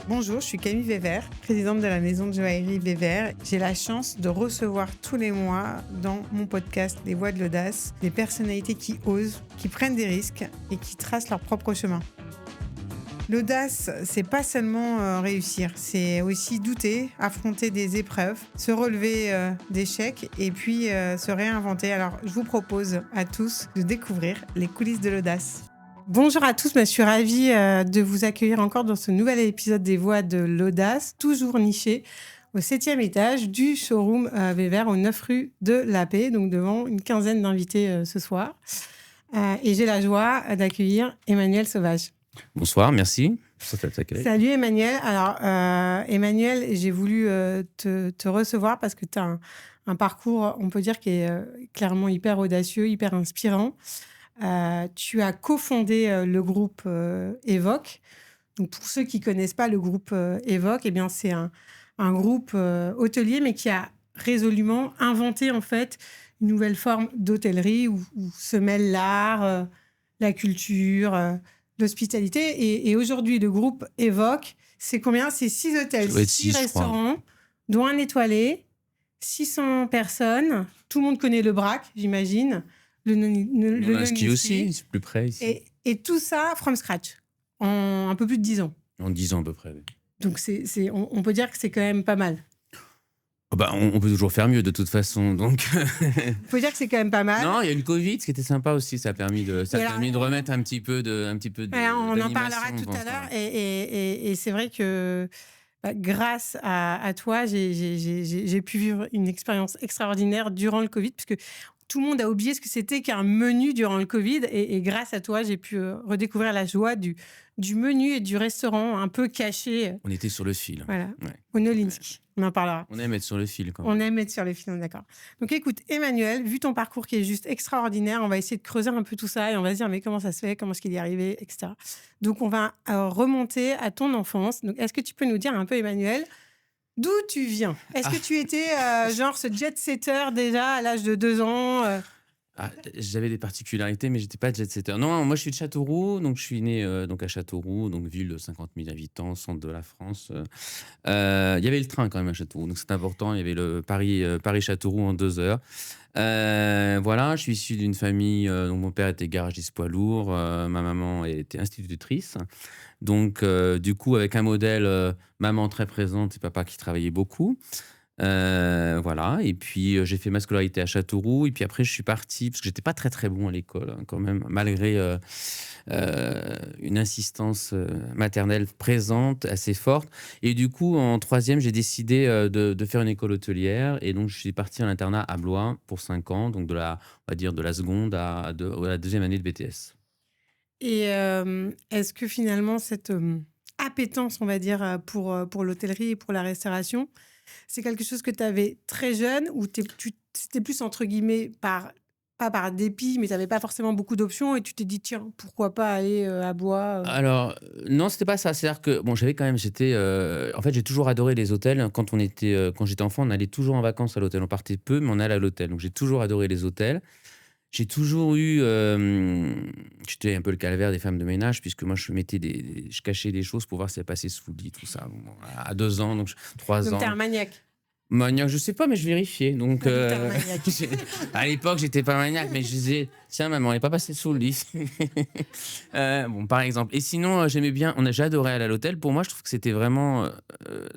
Bonjour, je suis Camille Weber, présidente de la maison de joaillerie Weber. J'ai la chance de recevoir tous les mois dans mon podcast Les Voix de l'Audace des personnalités qui osent, qui prennent des risques et qui tracent leur propre chemin. L'audace, c'est pas seulement réussir, c'est aussi douter, affronter des épreuves, se relever d'échecs et puis se réinventer. Alors, je vous propose à tous de découvrir les coulisses de l'audace. Bonjour à tous, je suis ravie de vous accueillir encore dans ce nouvel épisode des Voix de l'Audace, toujours niché au 7e étage du showroom Weber, au 9 rue de la Paix, donc devant une quinzaine d'invités ce soir. Et j'ai la joie d'accueillir Emmanuel Sauvage. Bonsoir, merci. Salut Emmanuel. Alors Emmanuel, j'ai voulu te recevoir parce que tu as un parcours, on peut dire, qui est clairement hyper audacieux, hyper inspirant. Tu as cofondé le groupe Evoque. Donc pour ceux qui ne connaissent pas le groupe Evoque, eh bien, c'est un groupe hôtelier, mais qui a résolument inventé en fait une nouvelle forme d'hôtellerie où se mêlent l'art, la culture, l'hospitalité. Et aujourd'hui, le groupe Evoque, c'est combien ? C'est 6 hôtels, 6 restaurants, dont un étoilé, 600 personnes. Tout le monde connaît le Brac, j'imagine. Le ski aussi, c'est plus près ici. Et tout ça from scratch, en un peu plus de 10 ans. En 10 ans à peu près, oui. Donc on peut dire que c'est quand même pas mal. On peut toujours faire mieux de toute façon. Donc on peut dire que c'est quand même pas mal. Non, il y a eu le Covid, ce qui était sympa aussi. Ça a permis de remettre un petit peu de on en parlera tout à l'heure. Et c'est vrai que grâce à toi, j'ai pu vivre une expérience extraordinaire durant le Covid, puisque tout le monde a oublié ce que c'était qu'un menu durant le Covid. Et grâce à toi, j'ai pu redécouvrir la joie du menu et du restaurant un peu caché. On était sur le fil. Voilà, au Nolinski. On en parlera. On aime être sur le fil quand même. On aime être sur le fil, d'accord. Donc écoute, Emmanuel, vu ton parcours qui est juste extraordinaire, on va essayer de creuser un peu tout ça et on va se dire mais comment ça se fait, comment est-ce qu'il y est arrivé, etc. Donc on va remonter à ton enfance. Donc est-ce que tu peux nous dire un peu, Emmanuel, d'où tu viens ? Est-ce que tu étais genre ce jet-setter déjà à l'âge de 2 ans J'avais des particularités, mais j'étais pas jet-setter. Non, moi je suis de Châteauroux, donc je suis né donc à Châteauroux, donc ville de 50 000 habitants, centre de la France. Il y avait le train quand même à Châteauroux, donc c'est important. Il y avait le Paris-Châteauroux en 2 heures. Voilà, je suis issu d'une famille dont mon père était garagiste poids lourd, ma maman était institutrice. Donc, du coup, avec un modèle maman très présente et papa qui travaillait beaucoup. Voilà, et puis j'ai fait ma scolarité à Châteauroux, et puis après je suis parti, parce que j'étais pas très très bon à l'école, hein, quand même, malgré une insistance maternelle présente, assez forte. Et du coup, en 3e, j'ai décidé de faire une école hôtelière, et donc je suis parti en internat à Blois pour 5 ans, donc on va dire de la seconde à la 2e année de BTS. Et est-ce que finalement cette appétence, on va dire, pour l'hôtellerie et pour la restauration, c'est quelque chose que tu avais très jeune, ou c'était plus entre guillemets pas par dépit, mais tu n'avais pas forcément beaucoup d'options et tu t'es dit tiens, pourquoi pas aller à Blois Alors, non, c'était pas ça. C'est-à-dire que bon, en fait, j'ai toujours adoré les hôtels. Quand j'étais enfant, on allait toujours en vacances à l'hôtel. On partait peu, mais on allait à l'hôtel. Donc j'ai toujours adoré les hôtels. J'ai toujours eu, j'étais un peu le calvaire des femmes de ménage, puisque moi je cachais des choses pour voir si elles passaient sous le lit, tout ça. Bon, à 2 ans, donc 3 ans. Donc t'es un maniaque. Maniaque, je sais pas, mais je vérifiais. Donc, T'es un maniaque. à l'époque, j'étais pas maniaque, mais je disais, tiens, maman, elle n'est pas passée sous le lit. Bon, par exemple. Et sinon, j'ai adoré aller à l'hôtel. Pour moi, je trouve que c'était vraiment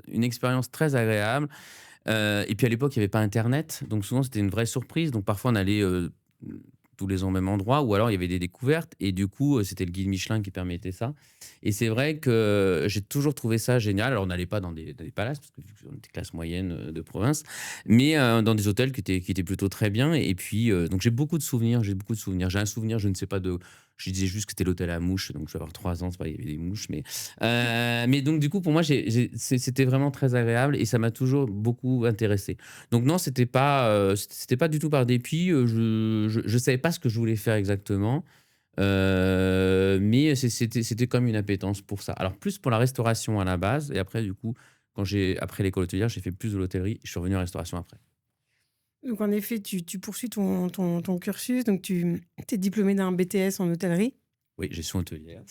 une expérience très agréable. Et puis à l'époque, il n'y avait pas Internet, donc souvent c'était une vraie surprise. Donc parfois, on allait tous les ans au même endroit, ou alors il y avait des découvertes, et du coup, c'était le guide Michelin qui permettait ça. Et c'est vrai que j'ai toujours trouvé ça génial. Alors, on n'allait pas dans des palaces, parce qu'on était classe moyenne de province, mais dans des hôtels qui étaient plutôt très bien. Et puis, donc j'ai beaucoup de souvenirs. J'ai un souvenir, je ne sais pas de. Je disais juste que c'était l'hôtel à mouches, donc je vais avoir 3 ans, c'est pas, il y avait des mouches, mais donc du coup, pour moi, c'était vraiment très agréable, et ça m'a toujours beaucoup intéressé. Donc non, c'était pas du tout par dépit. Je savais pas ce que je voulais faire exactement, mais c'était comme une appétence pour ça. Alors plus pour la restauration à la base, et après du coup, après l'école hôtelière, j'ai fait plus de l'hôtellerie. Je suis revenu en restauration après. Donc en effet, tu poursuis ton cursus, donc tu es diplômé d'un BTS en hôtellerie. Oui, gestion hôtelière.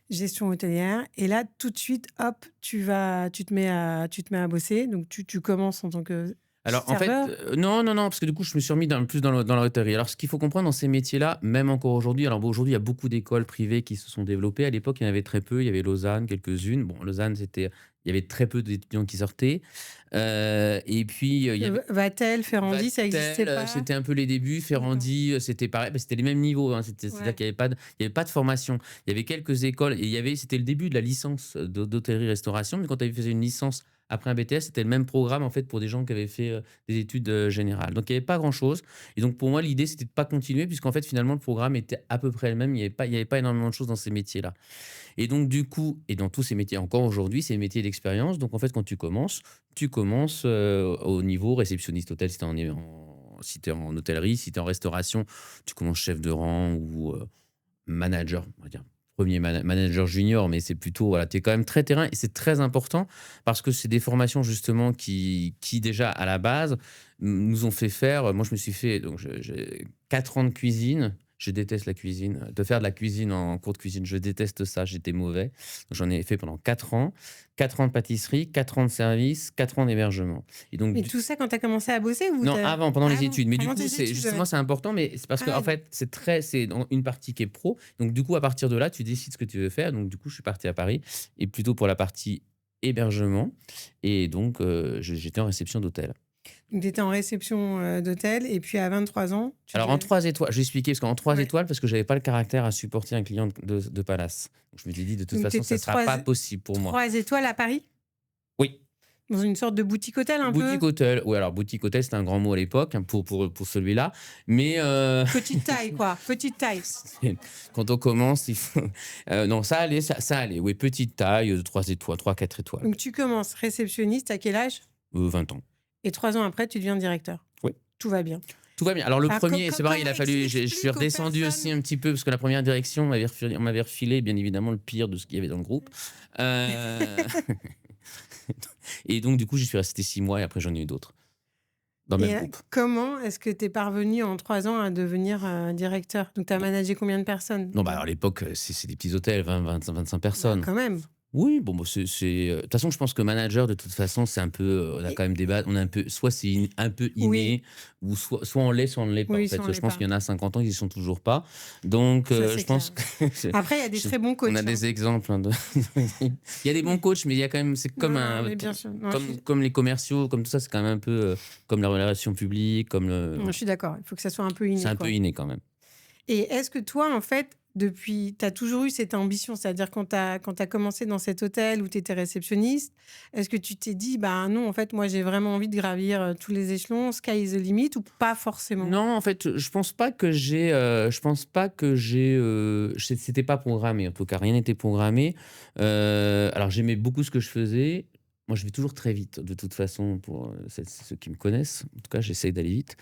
Gestion hôtelière. Et là, tout de suite, hop, tu te mets à bosser. Donc, tu commences en tant que Alors en fait, serveur. non, non, non, parce que du coup, je me suis remis plus dans la hôtellerie. Alors ce qu'il faut comprendre dans ces métiers-là, même encore aujourd'hui, alors bon, aujourd'hui, il y a beaucoup d'écoles privées qui se sont développées. À l'époque, il y en avait très peu. Il y avait Lausanne, quelques-unes. Bon, Lausanne, il y avait très peu d'étudiants qui sortaient. Et puis, il y avait Vatel, Ferrandi, ça n'existait Vatel, pas. c'était un peu les débuts. D'accord. Ferrandi, c'était pareil. Bah, c'était les mêmes niveaux, hein. C'est-à-dire Ouais. qu'il y avait pas de formation. Il y avait quelques écoles et c'était le début de la licence d'hôtellerie-restauration. Mais quand tu faisais une licence après un BTS, c'était le même programme en fait pour des gens qui avaient fait des études générales. Donc il n'y avait pas grand-chose. Et donc pour moi, l'idée, c'était de pas continuer puisqu'en fait, finalement, le programme était à peu près le même. Il y avait pas énormément de choses dans ces métiers-là. Et donc du coup, et dans tous ces métiers, encore aujourd'hui, c'est des métiers d'expérience. Donc en fait, quand tu commences au niveau réceptionniste hôtel si tu es en hôtellerie, si tu es en restauration, tu commences chef de rang ou manager, on va dire. Premier manager junior, mais c'est plutôt, voilà, tu es quand même très terrain et c'est très important parce que c'est des formations justement qui déjà à la base nous ont fait faire. Moi, je me suis fait donc j'ai 4 ans de cuisine. Je déteste la cuisine. De faire de la cuisine en cours de cuisine, je déteste ça. J'étais mauvais. Donc, j'en ai fait pendant 4 ans. 4 ans de pâtisserie, 4 ans de service, 4 ans d'hébergement. Et donc, Mais tout ça quand tu as commencé à bosser ou non, avant, pendant les Avant, études. Mais du pendant coup, tes c'est études, ouais. justement, c'est important, mais c'est parce Ah qu'en ouais, fait, c'est dans une partie qui est pro. Donc, du coup, à partir de là, tu décides ce que tu veux faire. Donc, du coup, je suis parti à Paris et plutôt pour la partie hébergement. Et donc, j'étais en réception d'hôtel. donc tu étais en réception d'hôtel et puis à 23 ans, tu Alors, en devais... 3 étoiles, je vais expliquer, parce qu'en 3 Ouais. étoiles, parce que j'avais pas le caractère à supporter un client de Palace. Donc, je me suis dit, de toute Donc tu façon, ça étais sera pas possible pour moi. 3 étoiles à Paris, Oui. dans une sorte de boutique hôtel un peu. Boutique hôtel. Oui, alors, boutique hôtel, c'était un grand mot à l'époque hein, pour celui-là. Mais. Petite taille, quoi. Petite taille. Quand on commence, il faut. Non, ça allait, ça allait. Oui, petite taille, 3 étoiles, 3, 4 étoiles. Donc tu commences réceptionniste à quel âge? 20 ans. Et 3 ans après, tu deviens directeur. Oui. Tout va bien. Tout va bien. Alors, le Alors, premier, c'est pareil, il a fallu. Je suis explique aux redescendu personnes. aussi un petit peu, parce que la première direction, on m'avait refilé, bien évidemment, le pire de ce qu'il y avait dans le groupe. Et donc, du coup, j'y suis resté 6 mois et après, j'en ai eu d'autres. Dans le Et même groupe. comment est-ce que tu es parvenu en 3 ans à devenir directeur? Donc tu as managé combien de personnes? Non, bah, alors, à l'époque, c'est des petits hôtels, 20, 25 Bah, personnes. quand même. Oui, bon, bah, de toute façon, je pense que manager, de toute façon, c'est un peu, on a Et- quand même des bases, on a un peu, soit c'est un peu inné, Oui, ou soit on l'est, soit on ne l'est pas. En oui, ça fait, on je l'est pense pas. qu'il y en a 50 ans, ils y sont toujours pas. Donc, Ça, je c'est pense clair. que Après, il y a des très bons coachs. on a Hein. des exemples. Hein, il y a des bons coachs, mais il y a quand même, c'est comme Non, mais bien sûr. Non, comme les commerciaux, comme tout ça, c'est quand même un peu comme la relation publique, comme je suis d'accord. Il faut que ça soit un peu inné. c'est un Quoi. peu inné quand même. Et est-ce que toi, en fait, depuis, tu as toujours eu cette ambition, c'est-à-dire quand tu as commencé dans cet hôtel où tu étais réceptionniste, est-ce que tu t'es dit, bah non, en fait, moi, j'ai vraiment envie de gravir tous les échelons, sky is the limit, ou pas forcément? Non, en fait, je pense pas que c'était pas programmé, en tout cas, rien n'était programmé. Alors j'aimais beaucoup ce que je faisais. Moi, je vais toujours très vite, de toute façon, pour ceux qui me connaissent. En tout cas, j'essaye d'aller vite.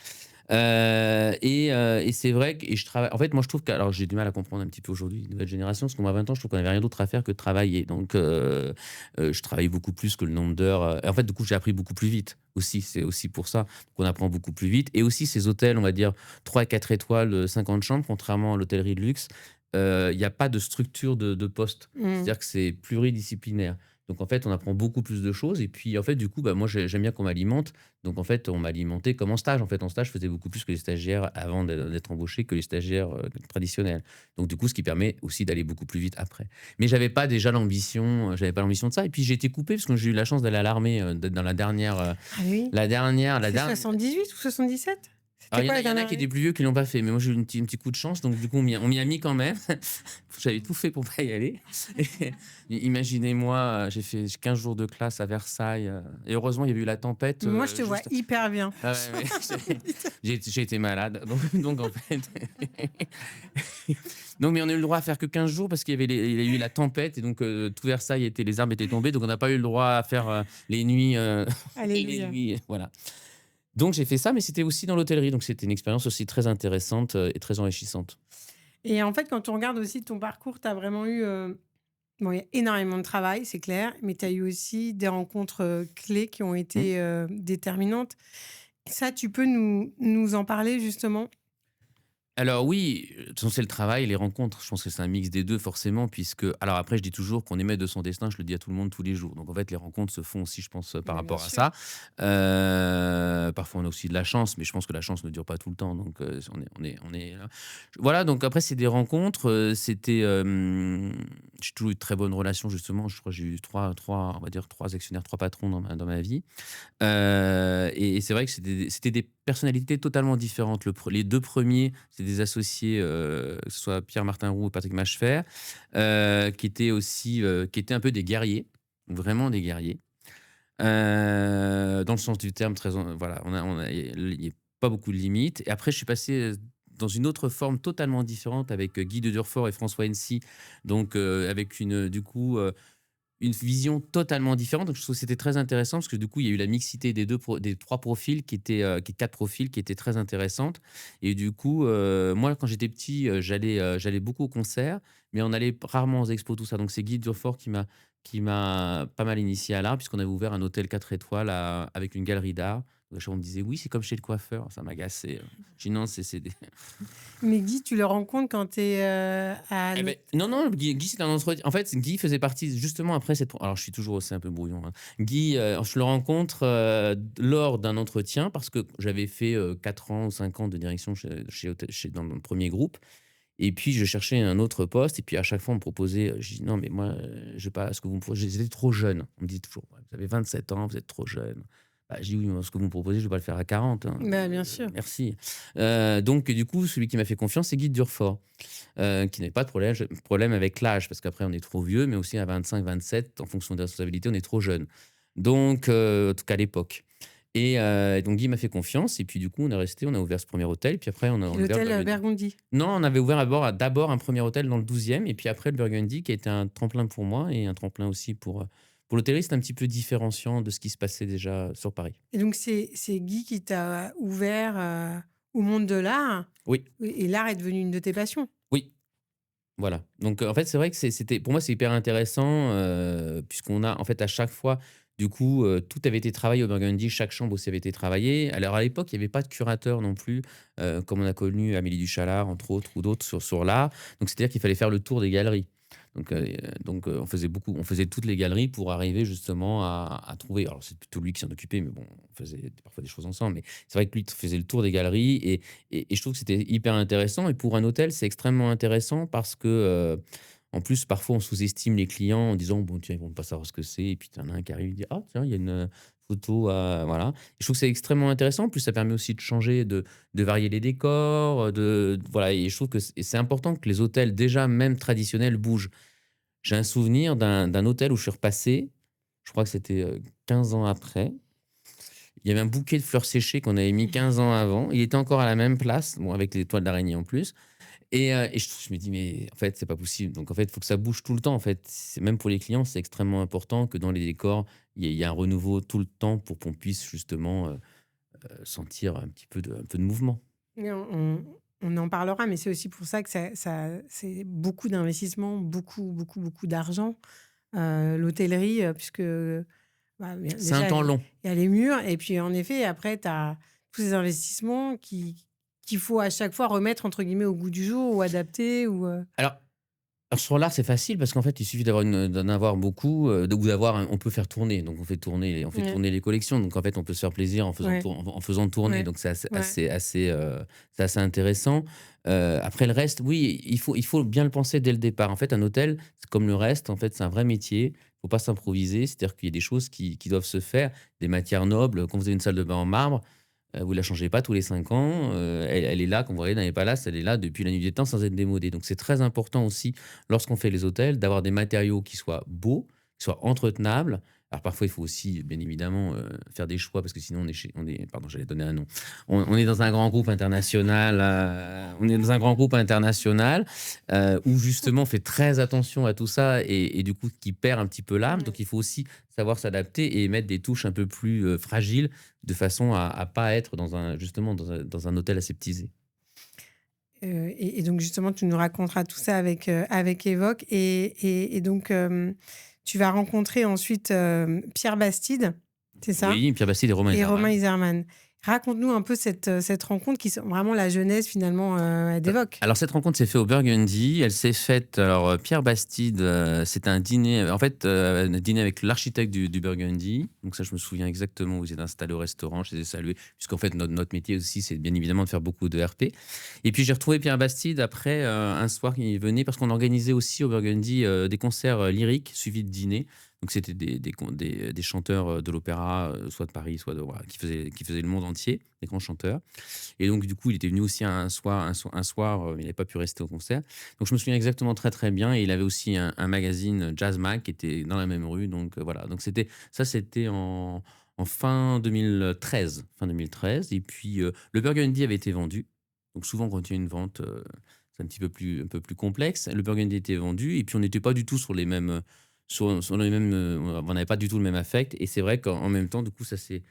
Et c'est vrai que et je travaille en fait, moi, je trouve que alors j'ai du mal à comprendre un petit peu aujourd'hui, les nouvelles générations, parce qu'on a 20 ans, je trouve qu'on avait rien d'autre à faire que de travailler. Donc je travaille beaucoup plus que le nombre d'heures, et en fait, du coup, j'ai appris beaucoup plus vite aussi. C'est aussi pour ça qu'on apprend beaucoup plus vite et aussi ces hôtels, on va dire 3 et 4 étoiles, 50 chambres, contrairement à l'hôtellerie de luxe, il y a pas de structure de poste. Mmh. C'est-à-dire que c'est pluridisciplinaire. Donc en fait, on apprend beaucoup plus de choses et puis en fait, du coup, bah, moi, j'aime bien qu'on m'alimente. Donc en fait, on m'a alimenté comme en stage. En fait, en stage, je faisais beaucoup plus que les stagiaires avant d'être embauché que les stagiaires traditionnels. Donc du coup, ce qui permet aussi d'aller beaucoup plus vite après. Mais j'avais pas l'ambition de ça. Et puis j'ai été coupé parce que j'ai eu la chance d'aller à l'armée, d'être dans la dernière, Ah oui? la dernière, la C'est dernière. 78 ou 77? Alors, C'était il y en quoi a, la il y en a dernière qui étaient année? plus vieux qui l'ont pas fait, mais moi j'ai eu un petit coup de chance, donc du coup on m'y a mis quand même. J'avais tout fait pour pas y aller. Et imaginez-moi, j'ai fait 15 jours de classe à Versailles, et heureusement il y avait eu la tempête. Moi, je te vois Juste. hyper bien. Ah ouais, ouais, j'ai été malade, donc en fait. Non, mais on a eu le droit à faire que 15 jours parce il y a eu la tempête et donc tout Versailles les arbres étaient tombés, donc on n'a pas eu le droit à faire les nuits, les Alléluia. nuits, voilà. Donc j'ai fait ça, mais c'était aussi dans l'hôtellerie, donc c'était une expérience aussi très intéressante et très enrichissante. Et en fait, quand on regarde aussi ton parcours, tu as vraiment eu... bon, il y a énormément de travail, c'est clair, mais tu as eu aussi des rencontres clés qui ont Mmh. été déterminantes. Ça, tu peux nous en parler justement? Alors oui, de toute façon, c'est le travail, les rencontres. Je pense que c'est un mix des 2 forcément puisque alors après je dis toujours qu'on est maître de son destin, je le dis à tout le monde tous les jours. Donc en fait, les rencontres se font aussi, je pense, par Mais bien rapport à sûr. ça. Parfois on a aussi de la chance, mais je pense que la chance ne dure pas tout le temps. Donc on est là. Voilà, donc après c'est des rencontres, j'ai toujours eu de très bonnes relations justement. Je crois que j'ai eu 3 on va dire 3 actionnaires, 3 patrons dans ma vie. Et c'est vrai que c'était des personnalités totalement différentes. Les 2 premiers, c'est des associés, que ce soit Pierre-Martin Roux et Patrick Machfer, qui étaient un peu des guerriers, vraiment des guerriers. Dans le sens du terme, voilà, il y a pas beaucoup de limites. Et après, je suis passé, dans une autre forme totalement différente avec, Guy de Durfort et François Henty. Donc, avec une vision totalement différente. Donc, je trouve que c'était très intéressant parce que du coup, il y a eu la mixité des 3 profils 4 profils qui étaient très intéressantes. Et du coup, moi, quand j'étais petit, j'allais beaucoup aux concerts, mais on allait rarement aux expos, tout ça. Donc, c'est Guy Durfort qui m'a pas mal initié à l'art, puisqu'on avait ouvert un hôtel 4 étoiles avec une galerie d'art. Donc, à chaque fois, on me disait, oui, c'est comme chez le coiffeur. Ça m'agaçait. J'ai dit, non, c'est des, Mais Guy, tu le rencontres quand tu es à eh beh, non, non, Guy, c'était un entretien. En fait, Guy faisait partie justement après cette. Alors, je suis toujours aussi un peu brouillon, hein. Guy, je le rencontre lors d'un entretien parce que j'avais fait 4 ans ou 5 ans de direction dans mon premier groupe. Et puis, je cherchais un autre poste. Et puis, à chaque fois, on me proposait. Je dis non, mais moi, je sais pas ce que vous me proposez. J'étais trop jeune. On me dit toujours, ouais, vous avez 27 ans, vous êtes trop jeune. Bah, je dis oui, moi, ce que vous me proposez, je ne vais pas le faire à 40, hein. Bah, bien sûr. Merci. Donc, du coup, celui qui m'a fait confiance, c'est Guy de Durfort, qui n'avait pas de problème avec l'âge, parce qu'après, on est trop vieux, mais aussi à 25, 27, en fonction des responsabilités, on est trop jeune. Donc, en tout cas à l'époque. Et donc, Guy m'a fait confiance, et puis du coup, on a ouvert ce premier hôtel, puis après, on a ouvert le L'hôtel Burgundy. Burgundy. Non, on avait ouvert d'abord un premier hôtel dans le 12e, et puis après le Burgundy, qui a été un tremplin pour moi, et un tremplin aussi pour l'hôtellerie. C'est un petit peu différenciant de ce qui se passait déjà sur Paris. Et donc, c'est Guy qui t'a ouvert au monde de l'art. Oui, Et l'art est devenu une de tes passions. oui. Voilà, donc en fait, c'est vrai que c'était pour moi, c'est hyper intéressant, puisqu'on a en fait, à chaque fois, du coup, tout avait été travaillé au Burgundy, chaque chambre aussi avait été travaillée. Alors à l'époque, il y avait pas de curateur non plus, comme on a connu Amélie Duchalard, entre autres, ou d'autres sur l'art. Donc c'est-à-dire qu'il fallait faire le tour des galeries. On faisait toutes les galeries pour arriver justement à trouver. Alors c'est plutôt lui qui s'en occupait, mais bon, on faisait parfois des choses ensemble. Mais c'est vrai que lui faisait le tour des galeries et je trouve que c'était hyper intéressant. Et pour un hôtel, c'est extrêmement intéressant parce que, en plus, parfois, on sous-estime les clients en disant: «Bon, tiens, ils vont pas savoir ce que c'est» et puis tu en as un qui arrive, il dit: «Ah tiens, il y a une, photo à» voilà. Et je trouve que c'est extrêmement intéressant. En plus, ça permet aussi de changer, de varier les décors, voilà. Et je trouve que c'est important que les hôtels, déjà même traditionnels, bougent. J'ai un souvenir d'un hôtel où je suis repassé, je crois que c'était, 15 ans après. Il y avait un bouquet de fleurs séchées qu'on avait mis 15 ans avant. Il était encore à la même place, bon, avec les toiles d'araignée en plus. Et je me dis: «Mais en fait, c'est pas possible». Donc en fait, il faut que ça bouge tout le temps, en fait. C'est même pour les clients, c'est extrêmement important que dans les décors, il y ait un renouveau tout le temps pour qu'on puisse justement, sentir un peu de mouvement. Et on en parlera, mais c'est aussi pour ça que c'est beaucoup d'investissement, beaucoup, beaucoup, beaucoup d'argent. L'hôtellerie, puisque bah, C'est un déjà, temps long. il y a les murs, et puis en effet, après, tu as tous ces investissements qu'il faut à chaque fois remettre entre guillemets au goût du jour ou adapter. Alors Alors sur l'art, c'est facile parce qu'en fait, il suffit d'en avoir beaucoup, ou on peut faire tourner. Donc on fait Ouais, tourner les collections. Donc en fait, on peut se faire plaisir ouais, en faisant tourner. ouais, Donc c'est assez ouais. c'est assez intéressant. Après le reste, oui, il faut bien le penser dès le départ. En fait, un hôtel, c'est comme le reste, en fait, c'est un vrai métier. Il faut pas s'improviser. C'est-à-dire qu'il y a des choses qui doivent se faire, des matières nobles. Quand vous avez une salle de bain en marbre, vous la changez pas tous les 5 ans, elle est là, quand vous regardez dans les palaces, elle est là depuis la nuit des temps sans être démodée. Donc c'est très important aussi, lorsqu'on fait les hôtels, d'avoir des matériaux qui soient beaux, qui soient entretenables. Alors parfois, il faut aussi, bien évidemment, faire des choix parce que sinon pardon, j'allais donner un nom. On est dans un grand groupe international, où justement on fait très attention à tout ça et du coup qui perd un petit peu l'âme. Ouais. Donc il faut aussi savoir s'adapter et mettre des touches un peu plus, fragiles de façon à pas être justement dans un hôtel aseptisé. Et donc justement, tu nous raconteras tout ça avec Évoque. Et donc, tu vas rencontrer ensuite Pierre Bastide, c'est ça? Oui, Pierre Bastide et Romain Et Romain Iserman. Iserman. Raconte-nous un peu cette rencontre qui sont vraiment la jeunesse finalement elle évoque. Alors cette rencontre s'est faite au Burgundy. Elle s'est faite, alors Pierre Bastide, c'était un dîner, en fait, un dîner avec l'architecte du Burgundy. Donc ça, je me souviens exactement où ils étaient installés au restaurant. Je les ai salués, puisqu'en fait, notre métier aussi, c'est bien évidemment de faire beaucoup de RP. Et puis j'ai retrouvé Pierre Bastide après, un soir, il venait, parce qu'on organisait aussi au Burgundy des concerts lyriques suivis de dîner. Donc c'était des chanteurs de l'opéra, soit de Paris, soit voilà, qui faisaient le monde entier, des grands chanteurs. Et donc, du coup, il était venu aussi un soir, il n'avait pas pu rester au concert. Donc, je me souviens exactement très, très bien. Et il avait aussi un magazine Jazz Mag qui était dans la même rue. Donc, voilà. Donc, c'était en fin 2013. Fin 2013. Et puis, le Burgundy avait été vendu. Donc, souvent, quand il y a une vente, c'est un peu plus complexe. Le Burgundy était vendu. Et puis, on n'était pas du tout sur les mêmes. Sur les mêmes, on n'avait pas du tout le même affect. Et c'est vrai qu'en même temps, du coup, c'est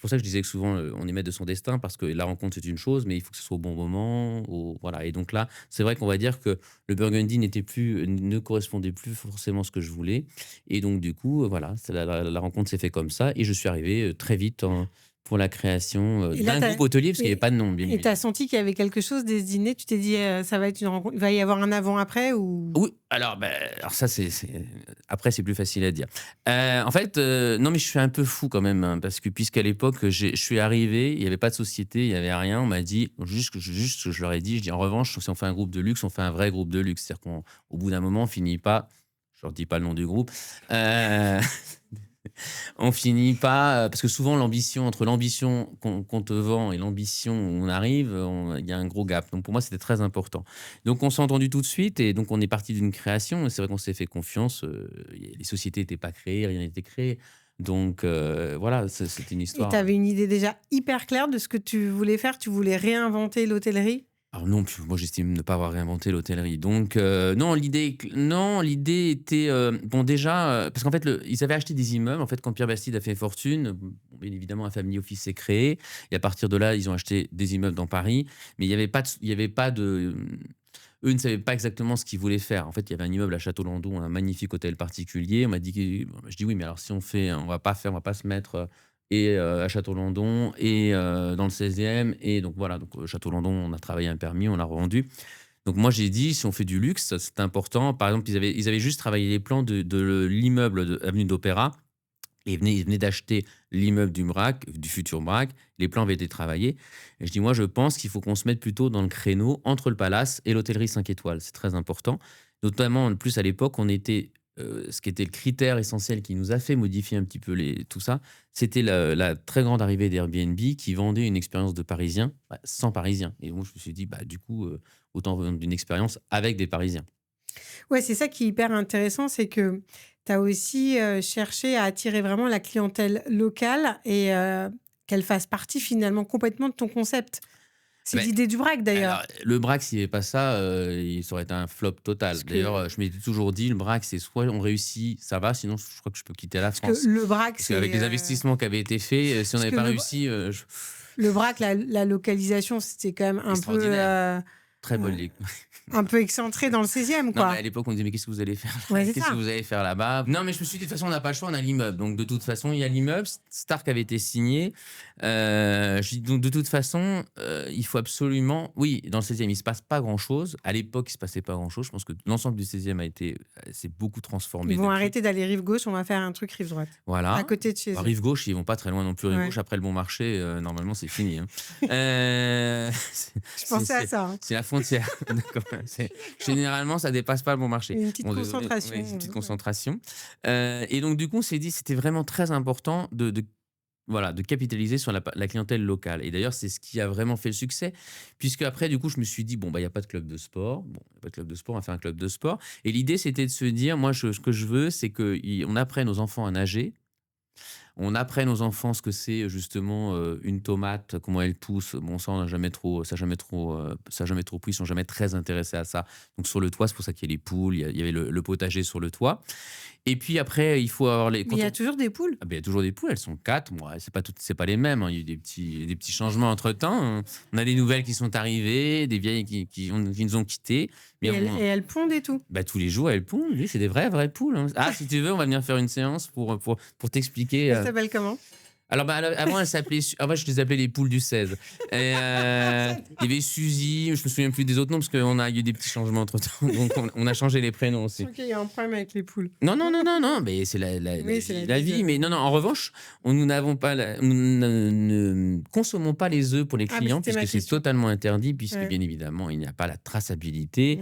pour ça que je disais que souvent, on est maître de son destin, parce que la rencontre, c'est une chose, mais il faut que ce soit au bon moment. Voilà. Et donc là, c'est vrai qu'on va dire que le Burgundy ne correspondait plus forcément à ce que je voulais. Et donc, du coup, voilà, la rencontre s'est fait comme ça. Et je suis arrivé très vite pour la création Et là, d'un groupe hôtelier, parce qu'il n'y avait et pas de nom, bien et tu évidemment. as senti qu'il y avait quelque chose dès ce dîner? Tu t'es dit, ça va être une rencontre, il va y avoir un avant-après ou? Oui, alors ça, après, c'est plus facile à dire. En fait, non, mais je suis un peu fou quand même, hein, parce que puisqu'à l'époque, je suis arrivé, il n'y avait pas de société, il n'y avait rien. On m'a dit, juste, je leur ai dit, je dis, en revanche, si on fait un groupe de luxe, on fait un vrai groupe de luxe. C'est-à-dire qu'au bout d'un moment, on finit pas, je leur dis pas le nom du groupe, euh, on finit pas, parce que souvent entre l'ambition qu'on te vend et l'ambition où on arrive, il y a un gros gap. Donc pour moi, c'était très important. Donc on s'est entendu tout de suite et donc on est parti d'une création. Et c'est vrai qu'on s'est fait confiance. Les sociétés n'étaient pas créées, rien n'était créé. Donc voilà, c'était une Et tu histoire. avais une idée déjà hyper claire de ce que tu voulais faire? Tu voulais réinventer l'hôtellerie? Alors non, puis moi j'estime ne pas avoir réinventé l'hôtellerie. Donc non, l'idée était, bon déjà, parce qu'en fait ils avaient acheté des immeubles. En fait, quand Pierre Bastide a fait fortune, bon, bien évidemment un family office s'est créé et à partir de là, ils ont acheté des immeubles dans Paris, mais il y avait pas de, eux ne savaient pas exactement ce qu'ils voulaient faire. En fait, il y avait un immeuble à Château-Landon, un magnifique hôtel particulier. On m'a dit je dis: «Oui, mais alors si on va pas se mettre, à Château-Landon et dans le 16e». Et donc voilà, donc Château-Landon, on a travaillé un permis, on l'a revendu. Donc moi, j'ai dit: «Si on fait du luxe, ça, c'est important». Par exemple, ils avaient juste travaillé les plans de l'immeuble de avenue d'Opéra. Et ils venaient d'acheter l'immeuble du futur BRAC. Les plans avaient été travaillés. Et je dis: «Moi, je pense qu'il faut qu'on se mette plutôt dans le créneau entre le palace et l'hôtellerie 5 étoiles». C'est très important. Notamment, en plus, à l'époque, on était, ce qui était le critère essentiel qui nous a fait modifier un petit peu tout ça, c'était la très grande arrivée d'Airbnb qui vendait une expérience de Parisien, sans Parisiens. Et moi, je me suis dit: «Bah, du coup, autant vendre une expérience avec des Parisiens». Ouais, c'est ça qui est hyper intéressant, c'est que tu as aussi, cherché à attirer vraiment la clientèle locale et qu'elle fasse partie finalement complètement de ton concept. C'est Beh, l'idée du vrac d'ailleurs. alors, le Braque, s'il n'y avait pas ça, ça aurait été un flop Parce total. D'ailleurs, que je m'étais toujours dit: «Le Braque, c'est soit on réussit, ça va, sinon je crois que je peux quitter la parce que France». le vrac, Parce qu'avec les investissements qui avaient été faits, si on parce n'avait que pas le réussi, le vrac, la localisation, c'était quand même extraordinaire, très heu, bolé. un peu excentré dans le 16e, Non, mais quoi. à l'époque, on disait: «Mais qu'est-ce que vous allez faire là? Ouais, c'est Qu'est-ce que ça. vous allez faire là-bas?» Non, mais je me suis dit: «De toute façon, on n'a pas le choix, on a l'immeuble». Donc de toute façon, il y a l'immeuble, Stark avait été signé. Je dis: «Donc de toute façon, il faut absolument». Oui, dans le 16e, il se passe pas grand-chose. À l'époque, il se passait pas grand-chose. Je pense que l'ensemble du 16e s'est beaucoup Ils transformé vont depuis. arrêter d'aller rive gauche, on va faire un truc rive droite, à Voilà. côté de chez Bah, eux. rive gauche, ils vont pas très loin non plus, rive Ouais, gauche. Après le bon marché, normalement, c'est fini, hein. C'est je c'est pensais à c'est ça, hein. c'est la frontière. D'accord, généralement, ça dépasse pas le bon marché. Une petite Bon, désolé, concentration, ouais, c'est une petite ouais. concentration. Et donc du coup, on s'est dit, c'était vraiment très important voilà, de capitaliser sur la clientèle locale. Et d'ailleurs, c'est ce qui a vraiment fait le succès, puisque après, du coup, je me suis dit: «Bon, bah, il y a pas de club de sport. Bon, il y a pas de club de sport, on va faire un club de sport». Et l'idée, c'était de se dire: «Moi, ce que je veux, c'est qu'on apprenne aux enfants à nager, on apprenne aux enfants ce que c'est justement, une tomate, comment elle pousse». Bon, ça, on n'a jamais trop ça a jamais trop pris, ils sont jamais très intéressés à ça. Donc sur le toit, c'est pour ça qu'il y a les poules, il y avait le potager sur le toit. Et puis après, il faut avoir les Mais il y quand a on toujours des poules? ah beh, il y a toujours des poules, elles sont 4. Bon, ouais, c'est pas les mêmes, hein, il y a eu des petits changements entre-temps, hein. On a des nouvelles qui sont arrivées, des vieilles qui nous ont quittés, mais Et elles pondent et tout? bah, tous les jours, elles pondent, oui, c'est des vraies poules, hein. Ah, si tu veux, on va venir faire une séance pour t'expliquer, Elles s'appellent comment? Alors, avant, avant, je les appelais les poules du 16. Et, il y avait Suzy, je me souviens plus des autres noms parce qu'il y a eu des petits changements entre temps. Donc, on a changé les prénoms aussi. Ok, il y a un problème avec les poules. Non, mais c'est la vie. Mais non, en revanche, nous ne consommons pas les œufs pour les clients puisque c'est totalement interdit, puisque bien évidemment, il n'y a pas la traçabilité.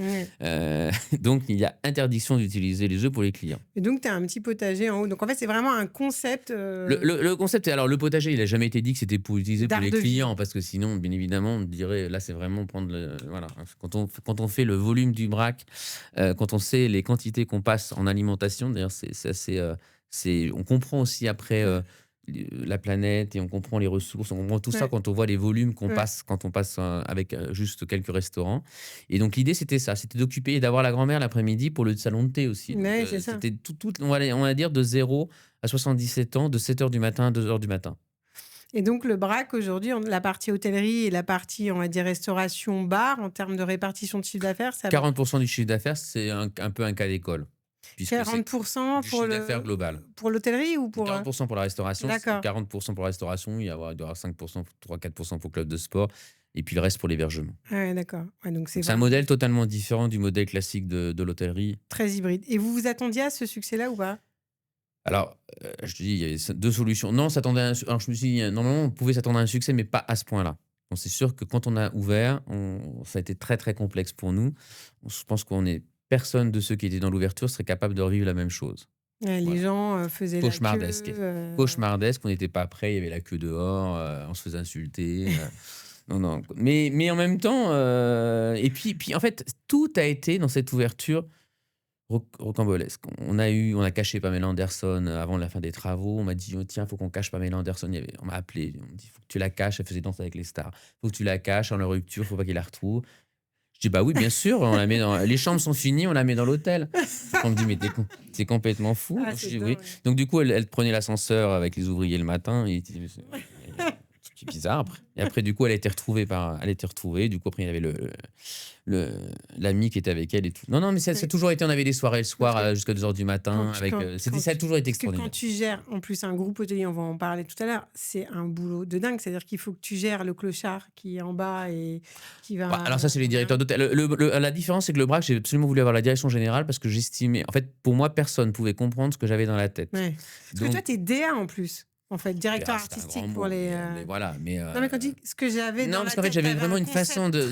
Donc, il y a interdiction d'utiliser les œufs pour les clients. Et donc, tu as un petit potager en haut. Donc, en fait, c'est vraiment un concept. Le concept, alors le potager, il n'a jamais été dit que c'était pour utiliser pour les clients, parce que sinon, bien évidemment, on dirait, là, c'est vraiment prendre voilà. Quand on fait le volume du vrac, quand on sait les quantités qu'on passe en alimentation, d'ailleurs, c'est assez. On comprend aussi après la planète, et on comprend les ressources, on comprend tout ça quand on voit les volumes qu'on passe quand on passe avec juste quelques restaurants. Et donc l'idée c'était ça, c'était d'occuper et d'avoir la grand-mère l'après-midi pour le salon de thé aussi. Ouais, c'est ça. C'était on va dire de 0 à 77 ans, de 7h du matin à 2h du matin. Et donc le brac aujourd'hui, la partie hôtellerie et la partie, on va dire, restauration bar, en termes de répartition de chiffre d'affaires, ça 40% du chiffre d'affaires, c'est un peu un cas d'école. 40% pour le chiffre global. Pour l'hôtellerie ou pour 40% pour la restauration, 40% pour la restauration, il y aura 5%, 3-4% pour le club de sport, et puis le reste pour l'hébergement. Ouais, d'accord. Ouais, donc c'est un modèle totalement différent du modèle classique de l'hôtellerie. Très hybride. Et vous vous attendiez à ce succès-là ou pas? Alors, je te dis, il y avait deux solutions. Non, alors je me suis dit, normalement, on pouvait s'attendre à un succès, mais pas à ce point-là. Donc, c'est sûr que quand on a ouvert, ça a été très, très complexe pour nous. Je pense personne de ceux qui étaient dans l'ouverture serait capable de revivre la même chose. Les gens faisaient cauchemardesque. la queue. Cauchemardesque, on n'était pas prêts, il y avait la queue dehors, on se faisait insulter. Non. Mais en même temps, et puis en fait, tout a été dans cette ouverture rocambolesque. On a caché Pamela Anderson avant la fin des travaux. On m'a dit, oh, tiens, il faut qu'on cache Pamela Anderson. On m'a appelé, on m'a dit, il faut que tu la caches, elle faisait danser avec les stars. Il faut que tu la caches en leur rupture, il ne faut pas qu'ils la retrouvent. Je dis, bah oui, bien sûr, on la met les chambres sont finies, on la met dans l'hôtel. On me dit, mais t'es complètement fou. Je dis, oui. Donc du coup, elle prenait l'ascenseur avec les ouvriers le matin. Et c'est bizarre après. Et après, du coup, elle a été retrouvée. Du coup, après, il y avait l'ami qui était avec elle et tout. Non, mais ça a toujours été. On avait des soirées le soir jusqu'à 2h du matin. Ça a toujours été extraordinaire. Quand tu gères en plus un groupe hôtelier, on va en parler tout à l'heure, c'est un boulot de dingue. C'est-à-dire qu'il faut que tu gères le clochard qui est en bas et qui va. Alors, ça, c'est les directeurs d'hôtel. La différence, c'est que le brac, j'ai absolument voulu avoir la direction générale parce que j'estimais. En fait, pour moi, personne ne pouvait comprendre ce que j'avais dans la tête. Ouais. Parce que toi, tu es DA en plus. En fait, directeur artistique pour les. Mais voilà, mais. Non, mais quand tu dis ce que j'avais dans la tête. Non, parce qu'en fait, j'avais vraiment une façon de.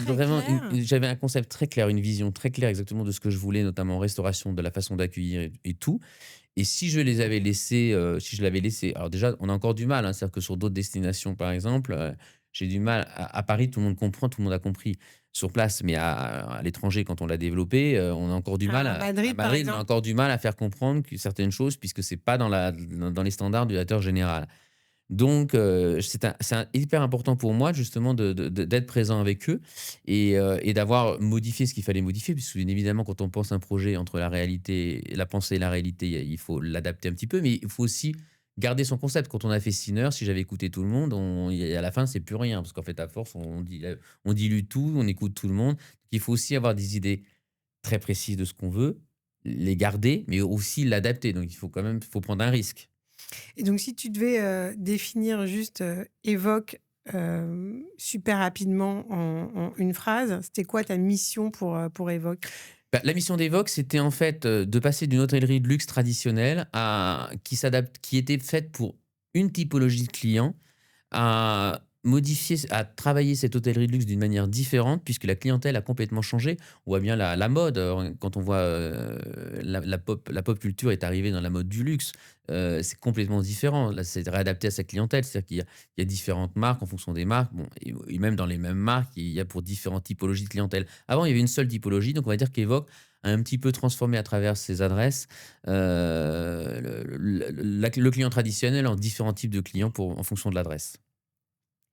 J'avais un concept très clair, une vision très claire exactement de ce que je voulais, notamment en restauration, de la façon d'accueillir et tout. Et si je l'avais laissé. Alors déjà, on a encore du mal. C'est-à-dire que sur d'autres destinations, par exemple, j'ai du mal. À Paris, tout le monde comprend, tout le monde a compris sur place, mais à l'étranger, quand on l'a développé, on a encore du mal. À Madrid, on a encore du mal à faire comprendre certaines choses, puisque c'est pas dans les standards du directeur général. Donc, c'est hyper important pour moi, justement, d'être présent avec eux et d'avoir modifié ce qu'il fallait modifier, puisque bien évidemment, quand on pense un projet entre la pensée et la réalité, il faut l'adapter un petit peu, mais il faut aussi garder son concept. Quand on a fait Sinner, si j'avais écouté tout le monde, à la fin, c'est plus rien. Parce qu'en fait, à force, on dilue tout, on écoute tout le monde. Il faut aussi avoir des idées très précises de ce qu'on veut, les garder, mais aussi l'adapter. Donc, il faut prendre un risque. Et donc, si tu devais définir juste Evoque super rapidement en une phrase, c'était quoi ta mission pour Evoque? La mission d'Evoque, c'était en fait de passer d'une hôtellerie de luxe traditionnelle qui était faite pour une typologie de clients, à travailler cette hôtellerie de luxe d'une manière différente, puisque la clientèle a complètement changé. On voit bien la mode, quand on voit la pop culture est arrivée dans la mode du luxe, c'est complètement différent. Là, c'est réadapté à sa clientèle, c'est-à-dire qu'il y a différentes marques en fonction des marques, et même dans les mêmes marques, il y a pour différentes typologies de clientèle. Avant, il y avait une seule typologie, donc on va dire qu'Evoque a un petit peu transformé à travers ses adresses le client traditionnel en différents types de clients en fonction de l'adresse.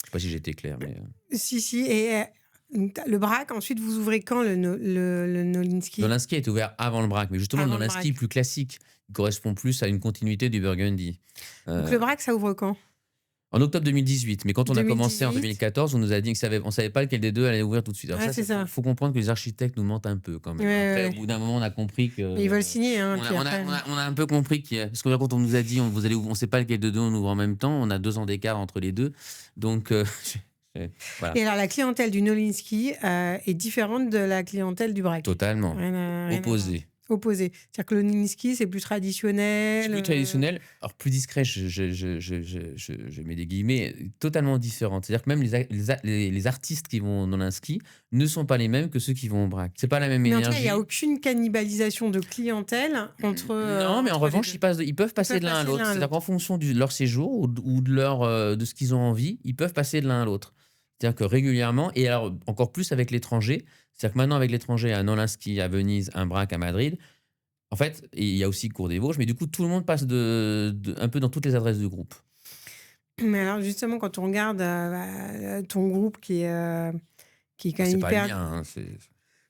Je ne sais pas si j'ai été clair. Mais... Si. Et le brac, ensuite, vous ouvrez quand le Nolinski? Nolinski est ouvert avant le brac, mais justement, le Nolinski plus classique, il correspond plus à une continuité du Burgundy. Donc le brac, ça ouvre quand? En octobre 2018, mais quand on a commencé en 2018. 2014, on nous a dit on savait pas lequel des deux allait ouvrir tout de suite. Alors Ouais, c'est ça. faut comprendre que les architectes nous mentent un peu quand même. Ouais, Après, ouais, au ouais. bout d'un moment, on a compris Mais ils veulent que signer, hein, on a, puis on a, après. on a, on a un peu compris parce que quand on nous a dit on sait pas lequel des deux on ouvre en même temps, on a 2 ans d'écart entre les deux, donc voilà, Et alors, la clientèle du Nolinski est différente de la clientèle du Braque. totalement Rien à voir. opposé. Opposé. C'est-à-dire que le Nolinski, c'est plus traditionnel. C'est plus traditionnel, alors plus discret, je mets des guillemets, totalement différent. C'est-à-dire que même les artistes qui vont dans l'inski ne sont pas les mêmes que ceux qui vont au Brac. C'est pas la même Mais en tout cas, il n'y a énergie. aucune cannibalisation de clientèle entre. Non, mais en entre les revanche, deux. ils peuvent passer peuvent de l'un à passer l'autre. l'un à C'est-à-dire l'autre. qu'en fonction de leur séjour ou de ce qu'ils ont envie, ils peuvent passer de l'un à l'autre. C'est-à-dire que régulièrement, et alors encore plus avec l'étranger, c'est-à-dire que maintenant avec l'étranger, à Nolinski, à Venise, un Brac à Madrid, en fait, il y a aussi Cours des Vosges, mais du coup, tout le monde passe un peu dans toutes les adresses du groupe. Mais alors, justement, quand on regarde ton groupe qui est quand même C'est pas le hyper. mien, hein,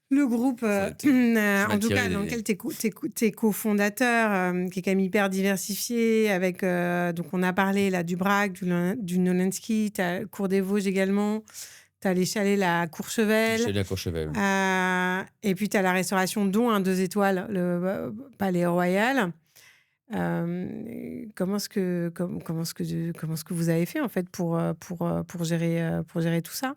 Le groupe, faut être- en tout cas, m'attirer dans des- lequel tu es cofondateur, qui est quand même hyper diversifié, avec, donc on a parlé là du Brac, du Nolenski, tu as Cours des Vosges également, tu as les chalets, la Courchevel, Chez la Courchevel. et puis tu as la restauration, dont un 2 étoiles, le Palais Royal. Comment est-ce que vous avez fait en fait pour gérer tout ça?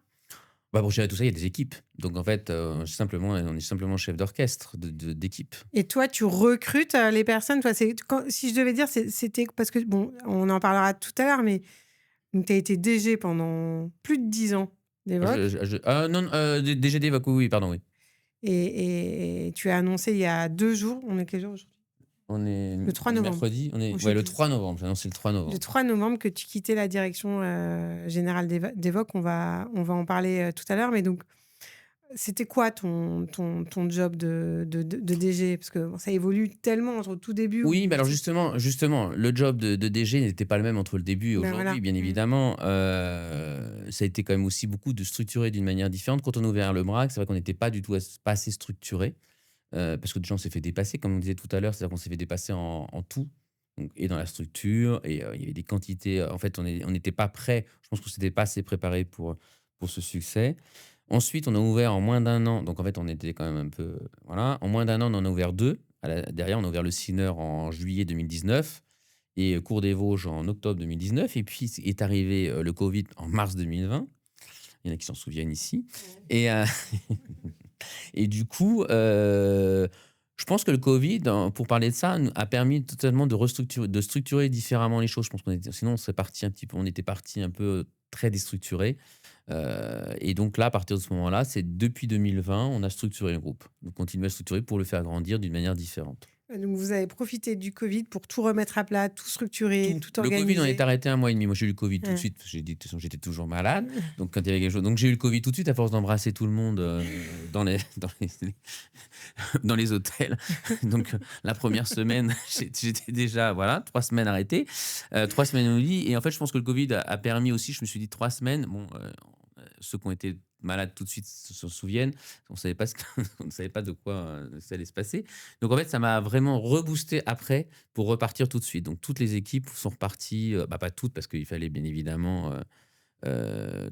Bah, pour gérer tout ça, il y a des équipes. Donc en fait, on est simplement chef d'orchestre d'équipe. Et toi, tu recrutes les personnes. Toi, si je devais dire, c'était parce que, bon, on en parlera tout à l'heure, mais tu as été DG pendant plus de 10 ans d'Evoque Non, DG d'Evoque, oui, pardon, oui. et tu as annoncé il y a 2 jours, on est quel jour aujourd'hui? On est Le 3 novembre. mercredi, Je sais ouais, le plus. 3 novembre, j'ai annoncé le 3 novembre. Le 3 novembre que tu quittais la direction générale d'Evoque, on va en parler tout à l'heure, mais donc c'était quoi ton job de DG? Parce que bon, ça évolue tellement entre tout début Oui, où bah alors justement, le job de DG n'était pas le même entre le début et Ben aujourd'hui, voilà. bien évidemment. Ça a été quand même aussi beaucoup de structurer d'une manière différente. Quand on a ouvert le Brac, c'est vrai qu'on n'était pas du tout pas assez structuré, parce que déjà on s'est fait dépasser, comme on disait tout à l'heure, c'est-à-dire qu'on s'est fait dépasser en tout, donc, et dans la structure, et il y avait des quantités. En fait, on n'était pas prêt. Je pense qu'on s'était pas assez préparé pour ce succès. Ensuite, on a ouvert en moins d'un an, donc en fait, on était quand même un peu. Voilà. En moins d'un an, on en a ouvert deux. Derrière, on a ouvert le Sinner en juillet 2019 et Cours des Vosges en octobre 2019. Et puis est arrivé le Covid en mars 2020. Il y en a qui s'en souviennent ici. Et, et du coup, je pense que le Covid, pour parler de ça, a permis totalement de structurer différemment les choses. Je pense sinon, on était parti un peu très déstructuré. Et donc là, à partir de ce moment-là, c'est depuis 2020, on a structuré le groupe. On continue à structurer pour le faire grandir d'une manière différente. Donc vous avez profité du Covid pour tout remettre à plat, tout structurer, tout Le organiser. Covid, on est arrêté 1 mois et demi. Moi, j'ai eu le Covid tout de Ouais. suite. J'ai dit, de toute façon, j'étais toujours malade. Donc, quand il y avait quelque chose. Donc, j'ai eu le Covid tout de suite à force d'embrasser tout le monde dans dans les hôtels. Donc, la première semaine, j'étais déjà, voilà, 3 semaines arrêté, 3 semaines au lit. Et en fait, je pense que le Covid a permis aussi, je me suis dit 3 semaines. Bon, ceux qui ont été malades tout de suite se souviennent. On ne savait pas de quoi ça allait se passer. Donc, en fait, ça m'a vraiment reboosté après pour repartir tout de suite. Donc, toutes les équipes sont reparties, pas toutes, parce qu'il fallait bien évidemment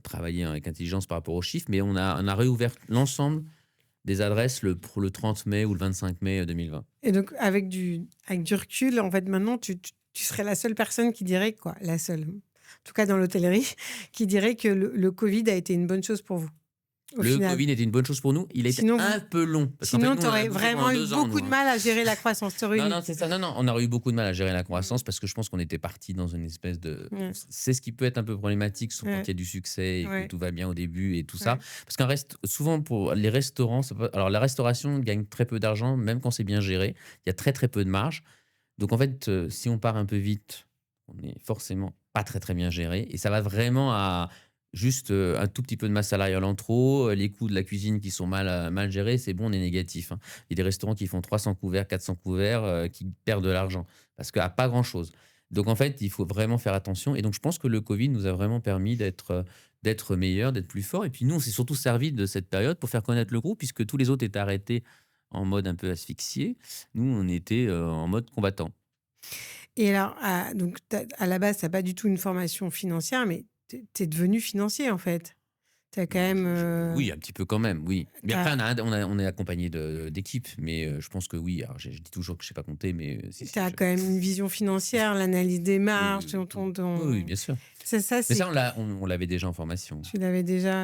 travailler avec intelligence par rapport aux chiffres, mais on a réouvert l'ensemble des adresses pour le 30 mai ou le 25 mai 2020. Et donc avec du recul, en fait, maintenant, tu serais la seule personne qui dirait quoi? La seule, en tout cas dans l'hôtellerie, qui dirait que le Covid a été une bonne chose pour vous, au Le final. Covid était une bonne chose pour nous. Il a été Sinon, un peu long. Parce qu'en fait, Sinon, nous, tu on en a aurais bouffé vraiment pendant eu 2 ans, beaucoup nous, de hein. mal à gérer la croissance. T'aurais eu Non, c'est ça. Non, on aurait eu beaucoup de mal à gérer la croissance parce que je pense qu'on était parti dans une espèce de. Ouais. C'est ce qui peut être un peu problématique, surtout Ouais. quand il y a du succès et Ouais. que tout va bien au début et tout ça. Ouais. Parce souvent pour les restaurants, alors la restauration gagne très peu d'argent, même quand c'est bien géré. Il y a très très peu de marge. Donc en fait, si on part un peu vite, on est forcément pas très très bien géré et ça va vraiment à juste un tout petit peu de masse salariale en trop, les coûts de la cuisine qui sont mal gérés, c'est bon, on est négatif, hein. Il y a des restaurants qui font 300 couverts, 400 couverts, qui perdent de l'argent parce qu'à pas grand-chose. Donc en fait, il faut vraiment faire attention et donc je pense que le Covid nous a vraiment permis d'être meilleurs, d'être plus forts et puis nous, on s'est surtout servi de cette période pour faire connaître le groupe puisque tous les autres étaient arrêtés en mode un peu asphyxié. Nous, on était, en mode combattant. Et alors, donc, à la base, tu n'as pas du tout une formation financière, mais tu es devenu financier, en fait. Tu as quand même. Oui, un petit peu quand même, oui. Mais après, T'as on est accompagné d'équipes, mais je pense que oui. Alors, je dis toujours que je ne sais pas compter, mais si, as je. quand même une vision Bien sûr. financière, l'analyse des Oui, marges, oui, oui, oui. Oui, oui, bien sûr. Ça, Mais c'est. ça, on l'avait déjà en formation. Tu l'avais déjà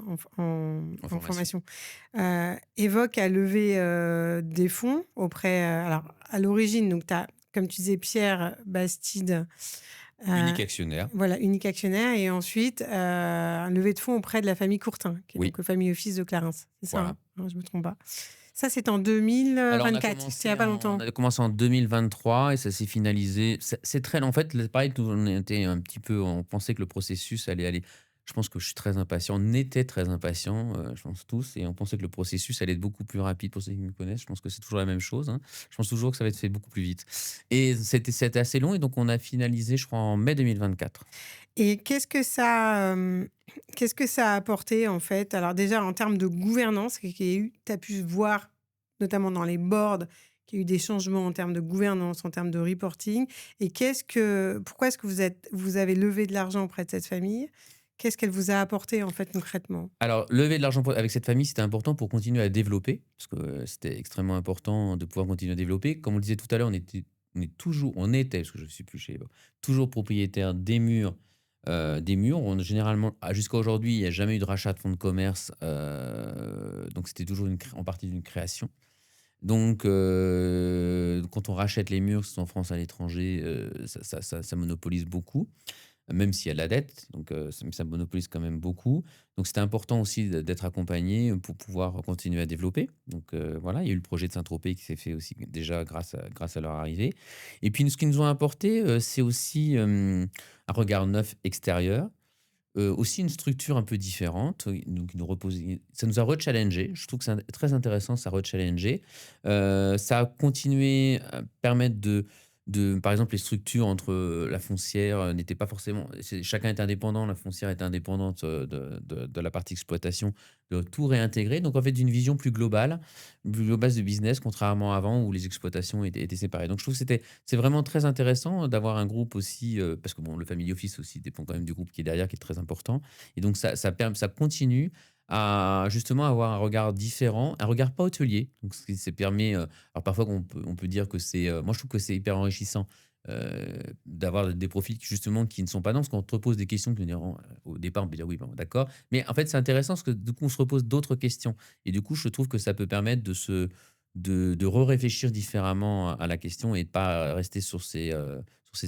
En en formation. formation. Evoque a levé des fonds auprès. Alors, à l'origine, donc, tu as, comme tu disais, Pierre Bastide, euh, Unique actionnaire. voilà, unique actionnaire, et ensuite, un levé de fonds auprès de la famille Courtin, qui est Oui, donc le famille office de Clarins. C'est ça, voilà. hein, je ne me trompe pas. Ça, c'est en Alors, 2024. C'était il n'y a pas on longtemps. a commencé en 2023 et ça s'est finalisé. C'est très, en fait, pareil, on était un petit peu, on pensait que le processus allait aller. Je pense que je suis très impatient. On était très impatients, je pense tous, et on pensait que le processus allait être beaucoup plus rapide pour ceux qui me connaissent. Je pense que c'est toujours la même chose, hein. Je pense toujours que ça va être fait beaucoup plus vite. Et c'était assez long, et donc on a finalisé, je crois, en mai 2024. Et qu'est-ce que ça a apporté, en fait? Alors déjà, en termes de gouvernance, tu as pu voir, notamment dans les boards, qu'il y a eu des changements en termes de gouvernance, en termes de reporting. Et pourquoi est-ce que vous avez levé de l'argent auprès de cette famille? Qu'est-ce qu'elle vous a apporté, en fait, concrètement? Alors, lever de l'argent avec cette famille, c'était important pour continuer à développer, parce que c'était extrêmement important de pouvoir continuer à développer. Comme on le disait tout à l'heure, on était, parce que je ne suis plus chez Eva, toujours propriétaire des murs. Généralement, jusqu'à aujourd'hui, il n'y a jamais eu de rachat de fonds de commerce, donc c'était toujours en partie d'une création. Donc, quand on rachète les murs, que ce soit en France, à l'étranger, ça monopolise beaucoup, même s'il y a de la dette, donc ça monopolise quand même beaucoup. Donc c'était important aussi d'être accompagné pour pouvoir continuer à développer. Donc voilà, il y a eu le projet de Saint-Tropez qui s'est fait aussi déjà grâce à leur arrivée. Et puis ce qu'ils nous ont apporté, c'est aussi un regard neuf extérieur, aussi une structure un peu différente, donc ça nous a rechallengé. Je trouve que c'est très intéressant, ça a rechallengé. Ça a continué à permettre par exemple, les structures entre la foncière n'étaient pas forcément. Chacun est indépendant, la foncière est indépendante de la partie exploitation, de tout réintégrer. Donc, en fait, d'une vision plus globale de business, contrairement à avant où les exploitations étaient séparées. Donc, je trouve que c'est vraiment très intéressant d'avoir un groupe aussi, parce que bon, le family office aussi dépend quand même du groupe qui est derrière, qui est très important. Et donc, ça continue à justement avoir un regard différent, un regard pas hôtelier. Donc, ce qui s'est permis, alors parfois on peut dire que moi je trouve que c'est hyper enrichissant d'avoir des profils justement qui ne sont pas dans, parce qu'on te repose des questions que au départ on peut dire oui, bon, d'accord. Mais en fait, c'est intéressant parce que du coup, on se repose d'autres questions. Et du coup, je trouve que ça peut permettre de re-réfléchir différemment à la question et de pas rester sur ses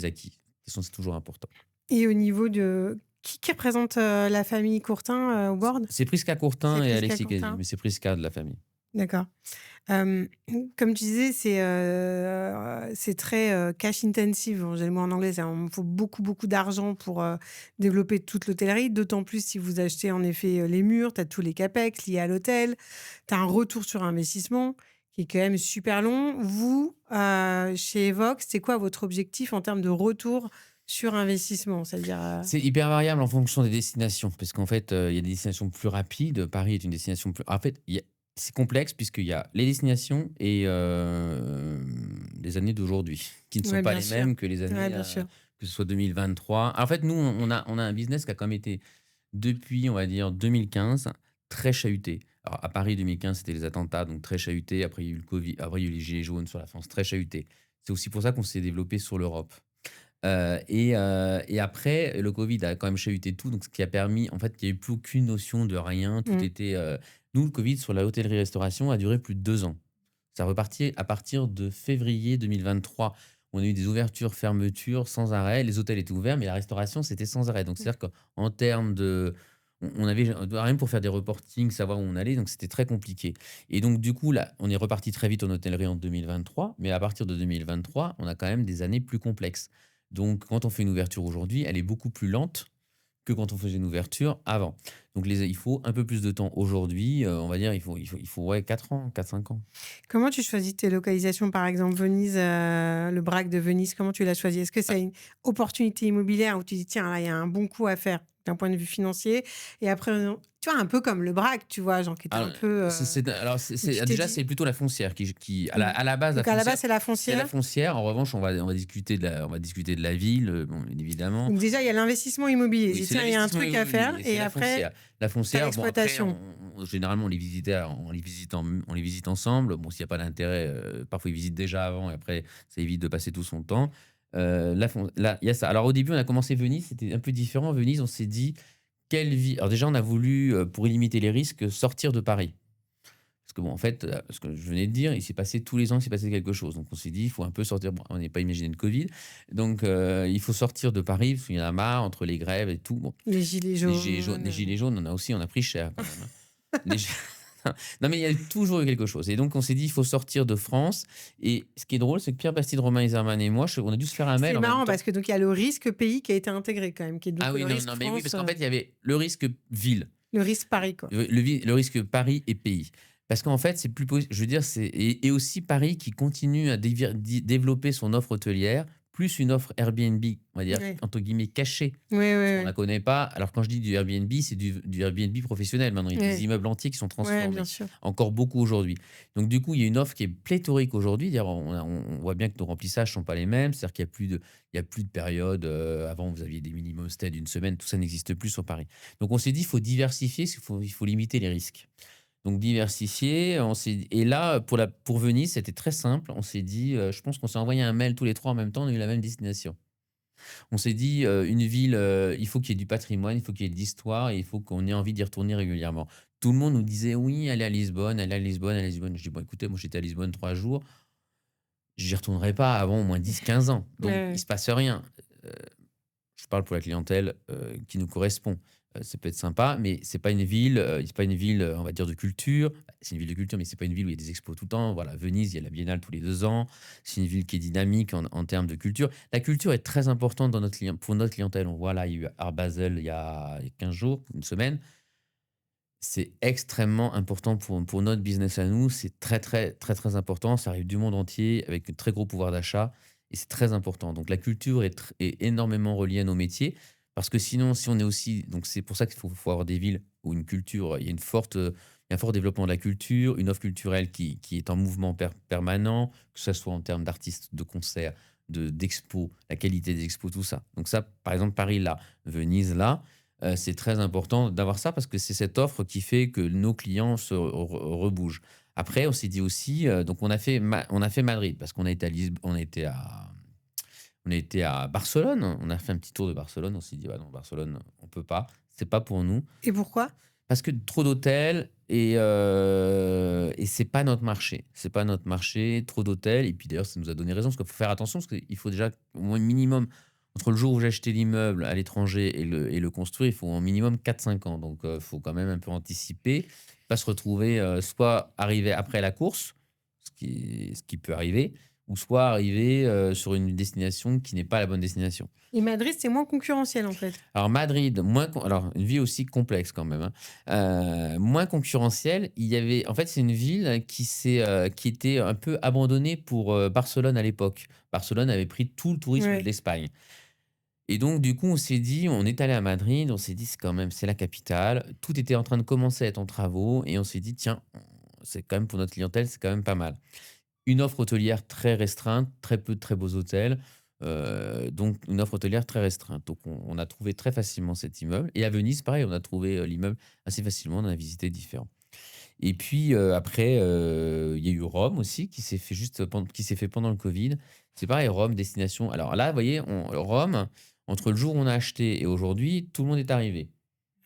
acquis. C'est toujours important. Et au niveau de. Qui représente la famille Courtin au board? C'est Prisca C'est Courtin et Prisca Alexis Cadieux, Courtin. mais c'est Prisca de la famille. D'accord. Comme tu disais, c'est très cash intensive. J'ai le mot en anglais. Il faut beaucoup, beaucoup d'argent pour développer toute l'hôtellerie. D'autant plus si vous achetez en effet les murs, tu as tous les capex liés à l'hôtel. Tu as un retour sur investissement qui est quand même super long. Vous, chez Evoque, c'est quoi votre objectif en termes de retour sur investissement? C'est-à-dire. C'est hyper variable en fonction des destinations, parce qu'en fait, il y a des destinations plus rapides. Paris est une destination plus. En fait, c'est complexe puisqu'il y a les destinations et les années d'aujourd'hui, qui ne sont Ouais, pas bien les sûr. mêmes que les années, Ouais, bien sûr. que ce soit 2023. En fait, nous, on a un business qui a quand même été, depuis, on va dire, 2015, très chahuté. Alors, à Paris, 2015, c'était les attentats, donc très chahuté. Après, il y a eu le Covid. Après, il y a eu les Gilets jaunes sur la France, très chahuté. C'est aussi pour ça qu'on s'est développé sur l'Europe. Et après, le Covid a quand même chahuté tout, donc ce qui a permis, en fait, qu'il n'y a eu plus aucune notion de rien. Tout Mm. était. Nous, le Covid sur la hôtellerie-restauration a duré plus de 2 ans. Ça repartit à partir de février 2023. On a eu des ouvertures, fermetures sans arrêt. Les hôtels étaient ouverts, mais la restauration, c'était sans arrêt. Donc, c'est-à-dire qu'en termes de. On avait rien pour faire des reportings, savoir où on allait, donc c'était très compliqué. Et donc, du coup, là, on est reparti très vite en hôtellerie en 2023, mais à partir de 2023, on a quand même des années plus complexes. Donc, quand on fait une ouverture aujourd'hui, elle est beaucoup plus lente que quand on faisait une ouverture avant. Donc il faut un peu plus de temps aujourd'hui, on va dire, il faut ouais, 4 ans, 4-5 ans. Comment tu choisis tes localisations, par exemple Venise, le Brac de Venise, comment tu l'as choisi? Est-ce que c'est une opportunité immobilière où tu dis: «Tiens, là, il y a un bon coup à faire d'un point de vue financier» et après, tu vois, un peu comme le Brac, tu vois? Genre qui était un Alors, peu, alors où tu t'es déjà, dit c'est plutôt la foncière qui à la mmh. à la base, la Donc à la foncière base, c'est la c'est la foncière. foncière. En revanche, on va discuter de la ville, bon, bien évidemment. Donc déjà, il y a l'investissement immobilier. Oui, C'est: c'est «Tiens, il y a un l'investissement truc à faire» immobilier, c'est et la après, foncière. La tu as foncière, bon après l'exploitation. généralement on les visite ensemble. Bon, s'il y a pas d'intérêt, parfois ils visitent déjà avant et après ça évite de passer tout son temps. Là, il y a ça. Alors au début, on a commencé Venise, c'était un peu différent. Venise, on s'est dit: «Quelle vie» alors déjà, on a voulu, pour limiter les risques, sortir de Paris. Parce que bon, en fait, ce que je venais de dire, il s'est passé tous les ans, il s'est passé quelque chose. Donc on s'est dit: «Il faut un peu sortir». Bon, on n'avait pas imaginé le Covid. Donc il faut sortir de Paris parce qu'il y en a marre entre les grèves et tout. Bon, Les gilets les jaunes, gilets jaunes, on a pris cher quand même, hein. Les gi Non, mais il y a toujours eu quelque chose et donc on s'est dit: «Il faut sortir de France» et ce qui est drôle, c'est que Pierre Bastide, Romain Isermann et moi, on a dû se faire un mail C'est en même marrant temps. parce que donc il y a le risque pays qui a été intégré quand même, qui est Ah donc oui, le non, risque non, mais oui, parce France, qu'en fait, il y avait le risque ville. le risque Paris, quoi. Le risque Paris et pays. Parce qu'en fait, c'est plus possi je veux dire, et aussi Paris qui continue à développer son offre hôtelière, plus une offre Airbnb, on va dire, Ouais. entre guillemets «cachée». Ouais, ouais, Parce qu'on ouais. la connaît pas. Alors quand je dis du Airbnb, c'est du Airbnb professionnel maintenant. Il y a des Ouais. immeubles entiers qui sont Ouais, bien transformés. sûr. Encore beaucoup aujourd'hui. Donc du coup, il y a une offre qui est pléthorique aujourd'hui. D'ailleurs, on voit bien que nos remplissages sont pas les mêmes. C'est-à-dire qu'il y a plus de période, avant vous aviez des minimum stay d'une semaine, tout ça n'existe plus sur Paris. Donc on s'est dit: «Il faut diversifier, il faut limiter les risques». Donc diversifier, et là, pour Venise, c'était très simple. On s'est dit, je pense qu'on s'est envoyé un mail tous les 3 en même temps, on a eu la même destination. On s'est dit, une ville, il faut qu'il y ait du patrimoine, il faut qu'il y ait de l'histoire et il faut qu'on ait envie d'y retourner régulièrement. Tout le monde nous disait: «Oui, allez à Lisbonne, allez à Lisbonne, allez à Lisbonne». Je dis: «Bon écoutez, moi j'étais à Lisbonne 3 jours, j'y retournerai pas avant au moins 10-15 ans, Ouais, donc il ouais. se passe rien». Heu, je parle pour la clientèle, qui nous correspond. Ça peut être sympa, mais c'est pas une ville, on va dire de culture. C'est une ville de culture, mais c'est pas une ville où il y a des expos tout le temps. Voilà, Venise, il y a la biennale tous les 2 ans. C'est une ville qui est dynamique en termes de culture. La culture est très importante pour notre clientèle. On voit là, il y a eu Art Basel il y a 15 jours, une semaine. C'est extrêmement important pour notre business à nous. C'est très, très, très, très important. Ça arrive du monde entier avec un très gros pouvoir d'achat et c'est très important. Donc la culture est énormément reliée à nos métiers parce que sinon, si on est aussi donc c'est pour ça qu'il faut avoir des villes où une culture, il y a un fort développement de la culture, une offre culturelle qui est en mouvement permanent, que ce soit en termes d'artistes, de concerts, d'expos, la qualité des expos, tout ça. Donc ça, par exemple, Paris là, Venise là. C'est très important d'avoir ça parce que c'est cette offre qui fait que nos clients se rebougent. Après, on s'est dit aussi, donc on a fait Madrid parce qu'on a été à Barcelone. On a fait un petit tour de Barcelone. On s'est dit: «Bah non, Barcelone, on peut pas, c'est pas pour nous». Et pourquoi? Parce que trop d'hôtels et c'est pas notre marché. C'est pas notre marché, trop d'hôtels et puis d'ailleurs ça nous a donné raison parce qu'il faut faire attention parce qu'il faut déjà au moins minimum entre le jour où j'ai acheté l'immeuble à l'étranger et le construire, il faut au minimum 4-5 ans. Donc il faut quand même un peu anticiper, pas se retrouver, soit arriver après la course, ce qui peut arriver, ou soit arriver, sur une destination qui n'est pas la bonne destination. Et Madrid, c'est moins concurrentiel, en fait? Alors Madrid, alors une vie aussi complexe quand même, hein. Moins concurrentielle. En fait, c'est une ville qui était un peu abandonnée pour, Barcelone à l'époque. Barcelone avait pris tout le tourisme de Ouais. l'Espagne et donc du coup, on est allé à Madrid, on s'est dit: c'est la capitale». Tout était en train de commencer à être en travaux et on s'est dit: «Tiens, c'est quand même pour notre clientèle, c'est quand même pas mal». Une offre hôtelière très restreinte, très peu de très beaux hôtels, donc une offre hôtelière très restreinte. Donc on a trouvé très facilement cet immeuble et à Venise, pareil, on a trouvé, l'immeuble assez facilement, on en a visité différents. Et puis, après, il y a eu Rome aussi qui s'est fait pendant le Covid. C'est pareil, Rome, destination alors là, vous voyez, Rome, entre le jour où on a acheté et aujourd'hui, tout le monde est arrivé.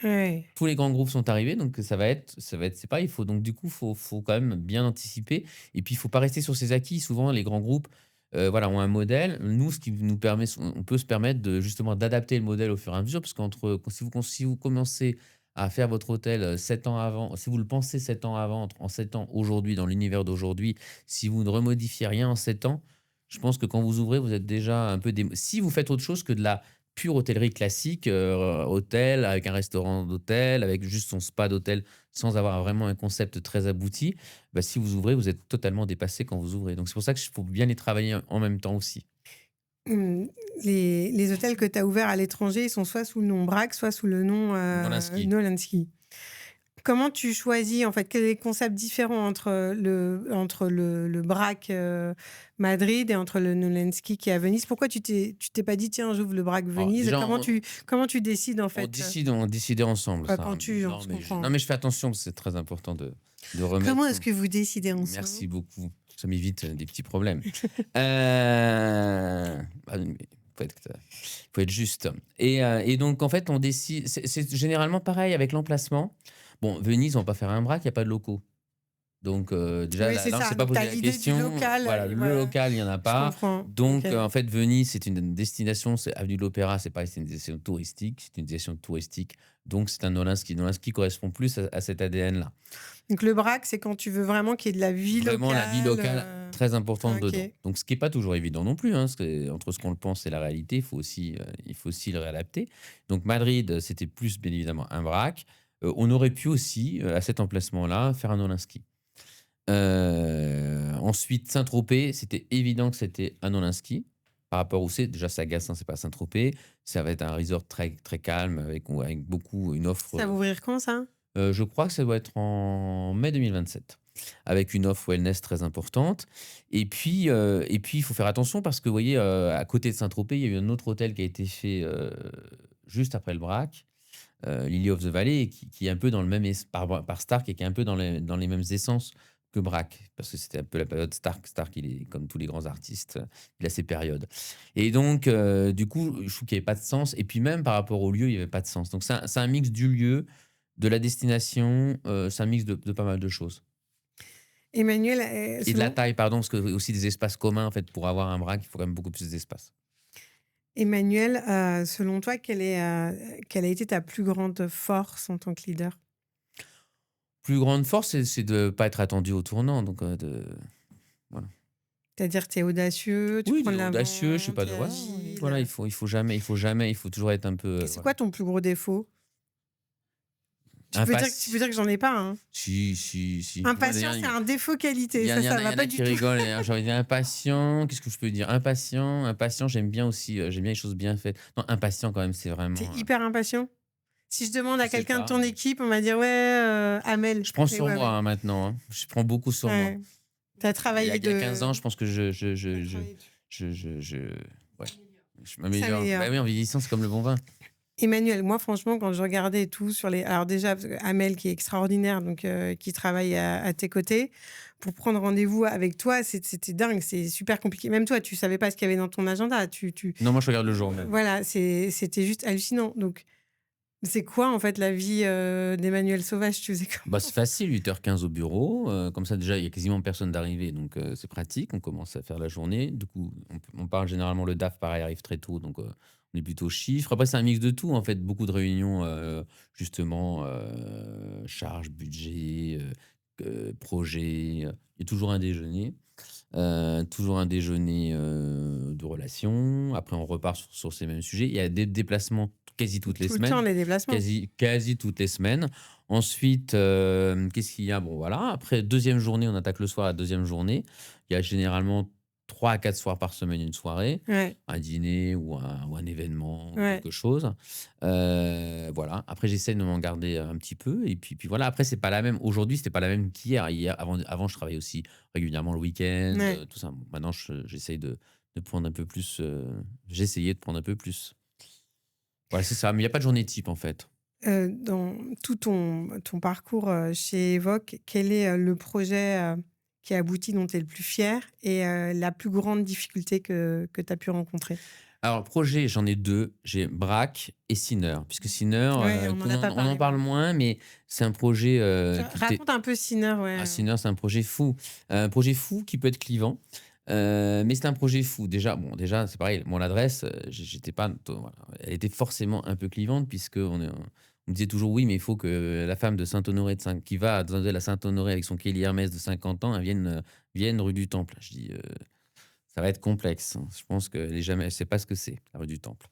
Ouais. Tous les grands groupes sont arrivés, donc ça va être c'est pareil, il faut donc du coup, faut quand même bien anticiper et puis il faut pas rester sur ses acquis. Souvent les grands groupes, voilà, ont un modèle. Nous, ce qui nous permet on peut se permettre de justement d'adapter le modèle au fur et à mesure parce qu'entre si vous commencez à faire votre hôtel, 7 ans avant, si vous le pensez 7 ans avant, en 7 ans aujourd'hui, dans l'univers d'aujourd'hui, si vous ne remodifiez rien en 7 ans, je pense que quand vous ouvrez, vous êtes déjà un peu si vous faites autre chose que de la pure hôtellerie classique, hôtel avec un restaurant d'hôtel, avec juste son spa d'hôtel, sans avoir vraiment un concept très abouti, bah, si vous ouvrez, vous êtes totalement dépassé quand vous ouvrez. Donc c'est pour ça qu'il faut bien les travailler en même temps aussi. Mmh, les hôtels que tu as ouverts à l'étranger, ils sont soit sous le nom Braque, soit sous le nom Nolinski. Nolinski. Comment tu choisis, en fait, quels sont les concepts différents entre le Braque Madrid et entre le Nolenski qui est à Venise? Pourquoi tu t'es pas dit, tiens, j'ouvre le Braque Alors Venise? déjà, Comment tu décides, en on fait décide, on décidait ensemble quoi, ça, quand hein. tu, on Non se mais comprend. non mais je fais attention, parce que c'est très important de remettre. Comment est-ce que vous décidez ensemble? Merci beaucoup. Ça m'évite des petits problèmes. Bah, mais faut être juste. Et donc, en fait, on décide. C'est généralement pareil avec l'emplacement. Bon, Venise, on va pas faire un Braque, il n'y a pas de locaux. Donc, déjà, Oui, c'est là, on ça. s'est pas Donc, tu as posé la l'idée du question. local. Voilà, le Voilà, local, il n'y en a je pas. comprends. Donc, Ok. en fait, Venise, c'est une destination, c'est Avenue de l'Opéra, c'est pareil, c'est une destination touristique. C'est une destination touristique. Donc, c'est un Nolinski. Nolinski correspond plus à cet ADN-là. Donc, le Braque, c'est quand tu veux vraiment qu'il y ait de la vie Vraiment la vie locale très importante ok. dedans. Donc ce qui est pas toujours évident non plus, hein, parce que entre ce qu'on le pense et la réalité, il faut aussi le réadapter. Donc Madrid, c'était plus bien évidemment un Braque. On aurait pu aussi, à cet emplacement-là, faire un Nolinski. Ensuite, Saint-Tropez, c'était évident que c'était un Nolinski. Par rapport où c'est, déjà c'est agaçant, c'est pas Saint-Tropez. Ça va être un resort très, très calme, avec beaucoup, une offre. Ça va ouvrir quand, ça? Je crois que ça doit être en mai 2027, avec une offre wellness très importante. Et puis, il faut faire attention parce que, vous voyez, à côté de Saint-Tropez, il y a eu un autre hôtel qui a été fait juste après le Braque, Lily of the Valley, qui est un peu dans le même par Stark et qui est un peu dans les mêmes essences que Braque, parce que c'était un peu la période Stark. Stark, il est comme tous les grands artistes, il a ses périodes. Et donc, du coup, je trouve qu'il n'y avait pas de sens. Et puis même par rapport au lieu, il n'y avait pas de sens. Donc c'est un mix du lieu, de la destination, c'est un mix de pas mal de choses. Emmanuel, Et de la taille, pardon, parce que aussi des espaces communs, en fait, pour avoir un Braque, il faut quand même beaucoup plus d'espace. Emmanuel, selon toi, quelle a été ta plus grande force en tant que leader? Plus grande force, c'est de ne pas être attendu au tournant. Donc, voilà. C'est-à-dire, tu es audacieux, tu Oui, prends de l'avant, audacieux, je sais pas, tu es voilà, agile. voilà, il faut jamais, il faut toujours être un peu. Et c'est Voilà. quoi ton plus gros défaut? Tu peux dire que j'en ai pas, hein. Si. Impatient, c'est un défaut qualité. Ça Il y va en pas a du qui tout. rigolent. J'ai envie de dire impatient. Qu'est-ce que je peux dire? Impatient, j'aime bien aussi. J'aime bien les choses bien faites. Non, impatient, quand même, c'est vraiment. T'es hyper impatient. Si je demande Je à sais quelqu'un de pas. ton équipe, on va dire ouais, Amel. Je prends Et sur ouais, moi ouais. hein, maintenant. Hein. Je prends beaucoup sur moi. Ouais. T'as travaillé Il y a 15 ans, je pense que T'as travaillé dessus. ouais, je Ça m'améliore. m'améliore. Bah oui, en vieillissant, c'est comme le bon vin. Emmanuel, moi, franchement, quand je regardais tout sur les. Alors, déjà, parce que Amel, qui est extraordinaire, donc qui travaille à tes côtés, pour prendre rendez-vous avec toi, c'était dingue, c'est super compliqué. Même toi, tu savais pas ce qu'il y avait dans ton agenda. Non, moi, je regarde le jour même. Voilà, c'était juste hallucinant. Donc, c'est quoi, en fait, la vie d'Emmanuel Sauvage? Tu faisais comment? Bah, c'est facile, 8h15 au bureau. Comme ça, déjà, il y a quasiment personne d'arrivé, donc c'est pratique. On commence à faire la journée. Du coup, on parle généralement, le DAF, pareil, arrive très tôt, donc on est plutôt chiffres. Après, c'est un mix de tout, en fait. Beaucoup de réunions, justement, charges, budget, projet. Il y a toujours un déjeuner. De relations. Après, on repart sur ces mêmes sujets. Il y a des déplacements quasi toutes les Tout le temps, semaines. les déplacements. Quasi toutes les semaines. Ensuite, qu'est-ce qu'il y a? Bon, voilà. Après, deuxième journée, on attaque le soir, la deuxième journée. Il y a généralement 3 à 4 soirs par semaine, une soirée, Ouais. un dîner ou un événement, ou Ouais. quelque chose. Voilà. Après, j'essaie de m'en garder un petit peu. Et puis voilà. Après, c'est pas la même. Aujourd'hui, c'était pas la même qu'hier. Avant, je travaillais aussi régulièrement le week-end, Ouais. tout ça. Bon, maintenant, j'essaye de prendre un peu plus. J'essayais de prendre un peu plus. Voilà, c'est ça. Mais il n'y a pas de journée type, en fait. Dans tout ton parcours chez Evoque, quel est le projet qui a abouti, dont tu es le plus fier, et la plus grande difficulté que tu as pu rencontrer? Alors, projet, j'en ai 2. J'ai Braque et Sinner. Puisque Sinner, Ouais, on en a pas on parlé, en parle ouais. moins, mais c'est un projet qui était. Raconte un peu Sinner, ouais. Ah, Sinner, c'est un projet fou. Un projet fou qui peut être clivant. Mais c'est un projet fou. Déjà, c'est pareil. Mon adresse, j'étais pas. Voilà, elle était forcément un peu clivante, puisque on me disait toujours oui, mais il faut que la femme de Saint-Honoré qui va dans la Saint-Honoré avec son Kelly Hermès de 50 ans, elle vienne rue du Temple. Je dis, ça va être complexe. Hein. Je pense qu'elle est jamais, elle sait pas ce que c'est, la rue du Temple.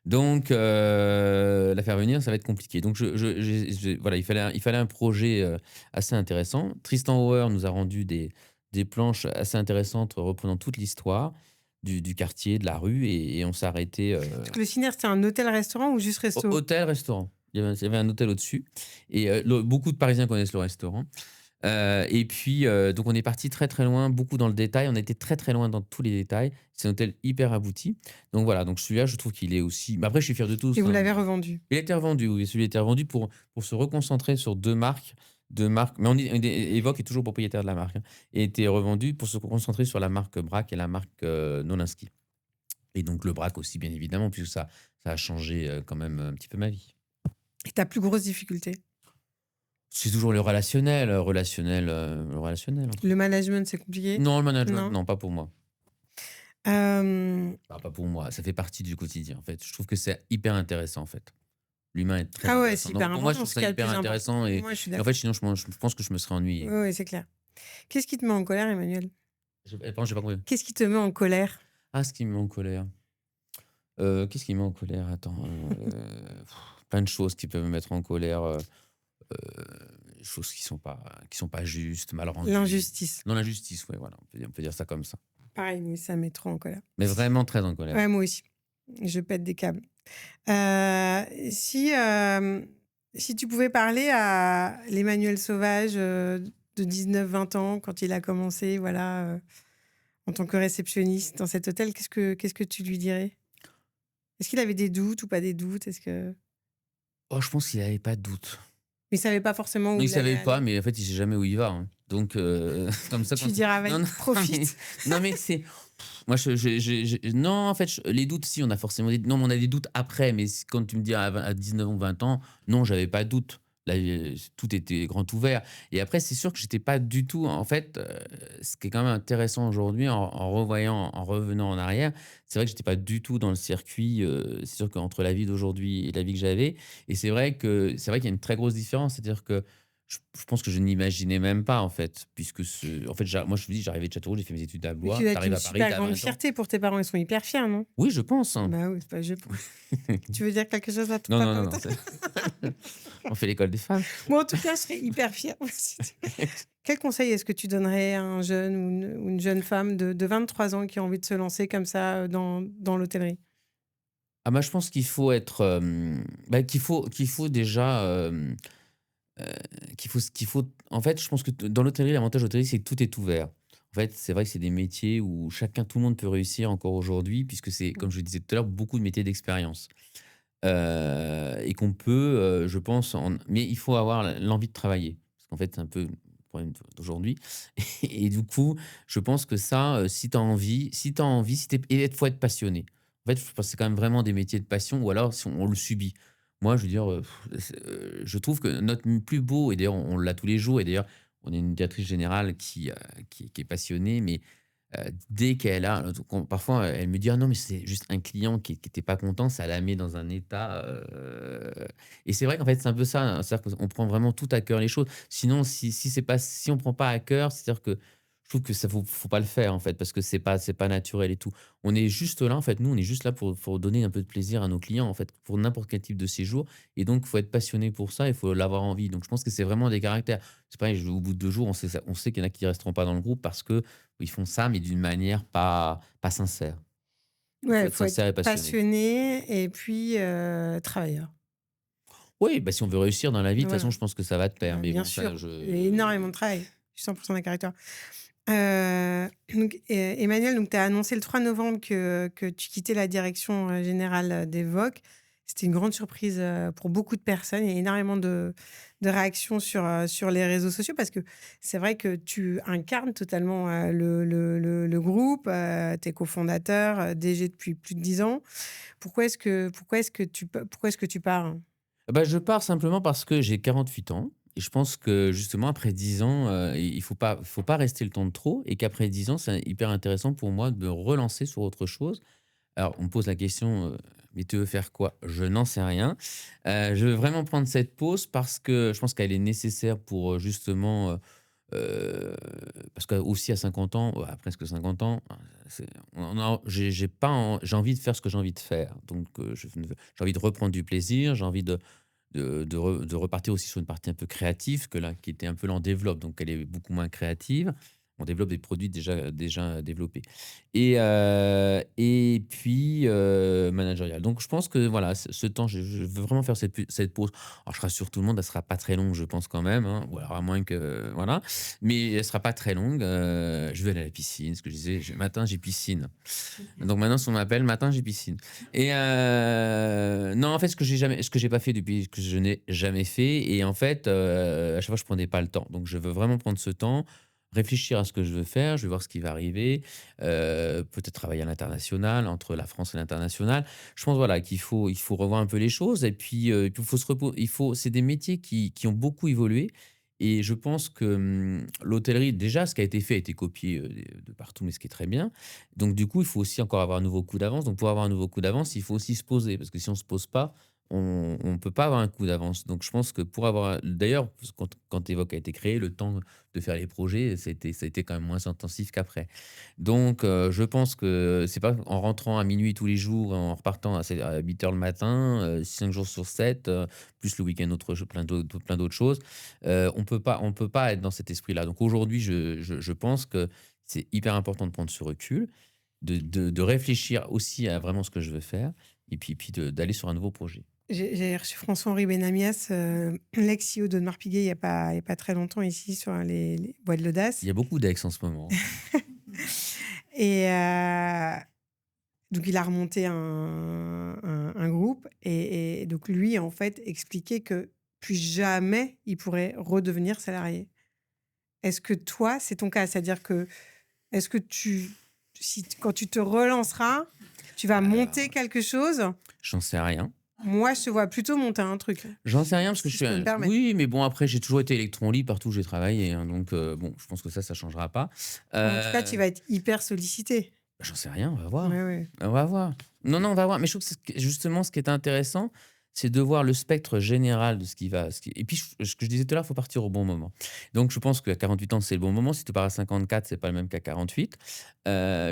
Donc, la faire venir, ça va être compliqué. Donc, voilà, il fallait un projet assez intéressant. Tristan Hauer nous a rendu des planches assez intéressantes reprenant toute l'histoire du quartier, de la rue, et on s'est arrêté. Parce que le Ciné, c'était un hôtel-restaurant ou juste resto? Hôtel, restaurant. Il y avait un hôtel au-dessus. Et beaucoup de Parisiens connaissent le restaurant. Et puis, donc on est parti très, très loin, beaucoup dans le détail. On a été très, très loin dans tous les détails. C'est un hôtel hyper abouti. Donc voilà, donc celui-là, je trouve qu'il est aussi, mais après, je suis fier de Et tous, vous hein. l'avez revendu? Il a été revendu, oui, celui-là a été revendu pour se reconcentrer sur 2 marques, mais Evoque est toujours propriétaire de la marque, hein, et était revendu pour se concentrer sur la marque Braque et la marque, Nolinski, et donc le Braque aussi, bien évidemment, puisque ça a changé, quand même un petit peu ma vie. Et ta plus grosse difficulté? C'est toujours le relationnel, le relationnel, en fait. Le management, c'est compliqué? Non, le management, Non? non, pas pour moi. Hem, Pas pour moi, ça fait partie du quotidien, en fait. Je trouve que c'est hyper intéressant, en fait. L'humain est très ah ouais, intéressant. c'est Donc hyper pour moi, je important, trouve c'est ce ça qu'il y a de hyper plus important. intéressant, Moi, je suis et en fait, d'accord. sinon je pense que je me serais ennuyé. Oui, oui, c'est clair. Qu'est-ce qui te met en colère, Emmanuel? Pardon, j'ai pas compris. Qu'est-ce qui te met en colère? Ah, ce qui me met en colère. Qu'est-ce qui me met en colère? Attends, plein de choses qui peuvent me mettre en colère, des choses qui sont pas justes, mal rendues. L'injustice. Non, l'injustice, ouais, voilà, on peut dire ça comme ça. Pareil, mais ça me met trop en colère. Mais vraiment très en colère. Ouais, moi aussi. Je pète des câbles. Si tu pouvais parler à l'Emmanuel Sauvage de 19-20 ans, quand il a commencé, voilà, en tant que réceptionniste dans cet hôtel, qu'est-ce que tu lui dirais? Est-ce qu'il avait des doutes ou pas des doutes? Est-ce que... Oh, je pense qu'il avait pas de doute. Mais il savait pas forcément où Il il allait savait pas, aller. mais en fait, il sait jamais où il va, hein. Donc, comme ça, Tu quand lui diras, non, vas-y, non, mais profite. non, mais moi, non, en fait, les doutes, si, on a forcément des, non, mais on a des doutes après, mais quand tu me dis à 19 ou 20 ans, non, j'avais pas de doute. Là, tout était grand ouvert, et après, c'est sûr que j'étais pas du tout, en fait, ce qui est quand même intéressant aujourd'hui en revoyant, en revenant en arrière, c'est vrai que j'étais pas du tout dans le circuit, c'est sûr qu'entre la vie d'aujourd'hui et la vie que j'avais, et c'est vrai qu'il y a une très grosse différence. C'est-à-dire que je pense que je n'imaginais même pas, en fait, puisque en fait, moi, je te dis, j'arrivais de Châteauroux, j'ai fait mes études à Mais tu Blois. dois Tu être arrives une à Paris, super tu as grande 20 ans. fierté pour tes parents. Ils sont hyper fiers, non? Oui, je pense, hein. Bah oui, c'est pas je. Tu veux dire quelque chose à ton Non, non, papa non, ou non. ta... On fait l'école des femmes. Moi, en tout cas, je serais hyper fière. Quel conseil est-ce que tu donnerais à un jeune ou une jeune femme de 23 ans qui a envie de se lancer comme ça dans l'hôtellerie? Ah bah, je pense qu'il faut être, qu'il faut déjà, heu, qu'il faut en fait, je pense que dans l'hôtellerie, l'avantage de l'hôtellerie, c'est que tout est ouvert. En fait, c'est vrai que c'est des métiers où tout le monde peut réussir encore aujourd'hui, puisque c'est, comme je le disais tout à l'heure, beaucoup de métiers d'expérience. Et qu'on peut, je pense, mais il faut avoir l'envie de travailler. Parce qu'en fait, c'est un peu le problème d'aujourd'hui. Et du coup, je pense que ça, si tu as envie, si tu et il faut être passionné. En fait, je pense que c'est quand même vraiment des métiers de passion, ou alors si on le subit. Moi, je veux dire, je trouve que notre plus beau, et d'ailleurs on l'a tous les jours, et d'ailleurs on a une directrice générale qui est passionnée, mais dès qu'elle a parfois, elle me dit: «Ah non, mais c'est juste un client qui était pas content», ça la met dans un état, et c'est vrai qu'en fait, c'est un peu ça, hein. C'est-à-dire qu'on prend vraiment tout à cœur les choses. Sinon, si on prend pas à cœur, c'est-à-dire que je trouve que ça faut pas le faire, en fait, parce que c'est pas naturel et tout. On est juste là, en fait, nous, on est juste là pour donner un peu de plaisir à nos clients, en fait, pour n'importe quel type de séjour, et donc il faut être passionné pour ça, il faut l'avoir envie. Donc je pense que c'est vraiment des caractères. C'est pareil, au bout de 2 jours, on sait qu'il y en a qui resteront pas dans le groupe parce que ils font ça, mais d'une manière pas sincère. Il faut Ouais, il être faut être sincère et passionné. passionné et puis travailleur. Oui, bah, si on veut réussir dans la vie, de toute façon, Voilà, je pense que ça va de pair. Mais bien bon, ça, sûr. Il y a énormément de travail. Je suis 100% d'accord avec toi. Donc, Emmanuel, donc, tu as annoncé le 3 novembre que tu quittais la direction générale d'Evoque. C'était une grande surprise pour beaucoup de personnes. Il y a énormément de réactions sur les réseaux sociaux parce que c'est vrai que tu incarnes totalement le groupe. Tu es cofondateur, DG depuis plus de 10 ans. Pourquoi est-ce que tu pars? bah, je pars simplement parce que j'ai 48 ans, et je pense que justement après 10 ans, il faut pas rester le temps de trop, et qu'après 10 ans, c'est hyper intéressant pour moi de me relancer sur autre chose. Alors on me pose la question, «Mais tu veux faire quoi?» Je n'en sais rien. Je veux vraiment prendre cette pause parce que je pense qu'elle est nécessaire pour, justement, parce que aussi à 50 ans, ouais, à presque 50 ans, j'ai envie de faire ce que j'ai envie de faire. Donc, j'ai envie de reprendre du plaisir, j'ai envie de repartir aussi sur une partie un peu créative, que là, qui était un peu là en développe, donc elle est beaucoup moins créative. On développe des produits déjà développés. Et puis, managérial. Donc je pense que voilà, ce temps, je veux vraiment faire cette pause. Alors je rassure tout le monde, elle sera pas très longue, je pense quand même, hein, ou alors à moins que voilà, mais elle sera pas très longue. Je vais aller à la piscine, ce que je disais, matin, j'ai piscine. Donc maintenant, si on m'appelle, matin, j'ai piscine. Non, en fait, ce que j'ai pas fait depuis que je n'ai jamais fait. Et en fait, à chaque fois, je prenais pas le temps. Donc, je veux vraiment prendre ce temps, réfléchir à ce que je veux faire. Je vais voir ce qui va arriver. Peut-être travailler à l'international, entre la France et l'international. Je pense, voilà, il faut revoir un peu les choses. Et puis, il faut se reposer. C'est des métiers qui ont beaucoup évolué. Et je pense que l'hôtellerie, déjà, ce qui a été fait a été copié de partout, mais ce qui est très bien. Donc du coup, il faut aussi encore avoir un nouveau coup d'avance. Donc pour avoir un nouveau coup d'avance, il faut aussi se poser parce que si on se pose pas, on ne peut pas avoir un coup d'avance. Donc je pense que pour avoir d'ailleurs, parce que quand Evoque a été créé, le temps de faire les projets, ça a été quand même moins intensif qu'après. Donc je pense que c'est pas en rentrant à minuit tous les jours, en repartant à 8 heures le matin, 5 jours sur 7, plus le week-end, plein d'autres choses. On peut pas être dans cet esprit-là. Donc aujourd'hui, je pense que c'est hyper important de prendre ce recul, de réfléchir aussi à vraiment ce que je veux faire et puis d'aller sur un nouveau projet. J'ai reçu François-Henri Benamias, l'ex-CEO d'Audemars Piguet, il y a pas très longtemps, ici, sur les Bois de l'Audace. Il y a beaucoup d'ex en ce moment. Et donc, il a remonté un groupe. Et donc, lui, en fait, expliquait que plus jamais il pourrait redevenir salarié. Est-ce que toi, c'est ton cas? C'est-à-dire que, est-ce que quand tu te relanceras, tu vas monter quelque chose? J'en sais rien. Moi, je te vois plutôt monter un truc, J'en sais rien parce que si je peux me permettre. oui, mais bon, après, j'ai toujours été électron libre partout où j'ai travaillé, hein, donc bon, je pense que ça changera pas. En tout cas, tu Heu, vas être hyper sollicité. J'en sais rien, on va voir. Ouais, ouais. On va voir. Non, on va voir. Mais je trouve que justement, ce qui est intéressant, c'est de voir le spectre général de et puis ce que je disais tout à l'heure, il faut partir au bon moment. Donc je pense qu'à 48 ans, c'est le bon moment. Si tu pars à 54, c'est pas le même qu'à 48.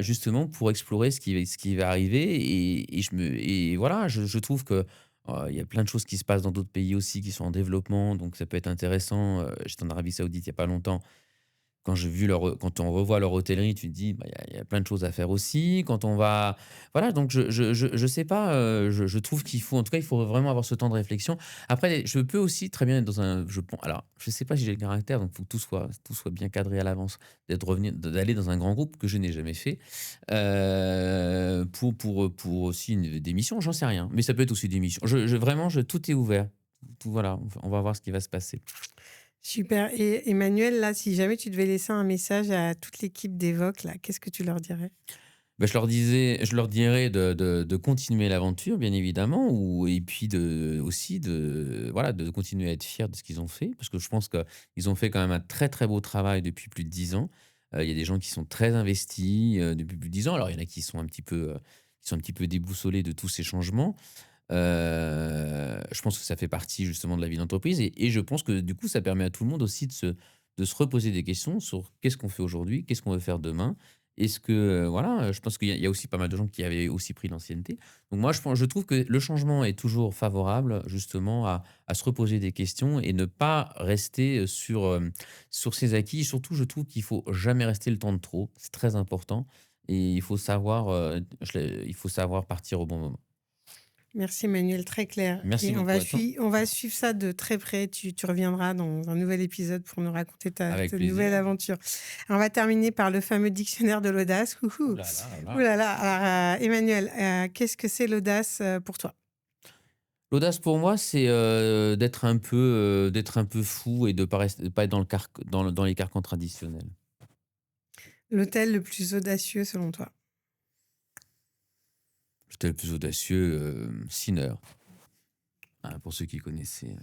Justement pour explorer ce qui va arriver et voilà, je trouve que, il y a plein de choses qui se passent dans d'autres pays aussi qui sont en développement, donc ça peut être intéressant. J'étais en Arabie Saoudite il y a pas longtemps. Quand on revoit leur hôtellerie, tu te dis: «Bah, il y a plein de choses à faire aussi». Quand on va voilà, donc je sais pas, je trouve qu'il faut en tout cas, il faut vraiment avoir ce temps de réflexion. Après, je peux aussi très bien être dans un alors, je sais pas si j'ai le caractère, donc il faut que tout soit bien cadré à l'avance, d'aller dans un grand groupe que je n'ai jamais fait, pour aussi des missions, j'en sais rien, mais ça peut être aussi des missions. Vraiment, tout est ouvert. Tout voilà, on va voir ce qui va se passer. Super. Et Emmanuel, là, si jamais tu devais laisser un message à toute l'équipe d'Evoque, là, qu'est-ce que tu leur dirais? Bah, je leur dirais de continuer l'aventure, bien évidemment, et puis aussi voilà, de continuer à être fiers de ce qu'ils ont fait, parce que je pense qu'ils ont fait quand même un très très beau travail depuis plus de 10 ans. Il y a des gens qui sont très investis depuis plus de 10 ans. Alors il y en a qui sont un petit peu déboussolés de tous ces changements. Je pense que ça fait partie justement de la vie d'entreprise, et je pense que du coup, ça permet à tout le monde aussi de se reposer des questions sur qu'est-ce qu'on fait aujourd'hui, qu'est-ce qu'on veut faire demain. Est-ce que, voilà, je pense qu'il y a aussi pas mal de gens qui avaient aussi pris l'ancienneté. Donc moi, je trouve que le changement est toujours favorable justement à se reposer des questions et ne pas rester sur ses acquis. Surtout, je trouve qu'il faut jamais rester le temps de trop. C'est très important et il faut savoir partir au bon moment. Merci Emmanuel, très clair. Merci Et beaucoup à toi. on va suivre ça de très près. Tu reviendras dans un nouvel épisode pour nous raconter Avec ta nouvelle plaisir. aventure. On va terminer par le fameux dictionnaire de l'audace. Ouh Ouhou. là là là Ouh là. là là. Alors, Emmanuel, qu'est-ce que c'est l'audace pour toi? L'audace pour moi, c'est, d'être un peu fou et de pas être dans les carcans traditionnels. L'hôtel le plus audacieux selon toi? J'étais le plus audacieux, Sinner, pour ceux qui connaissaient.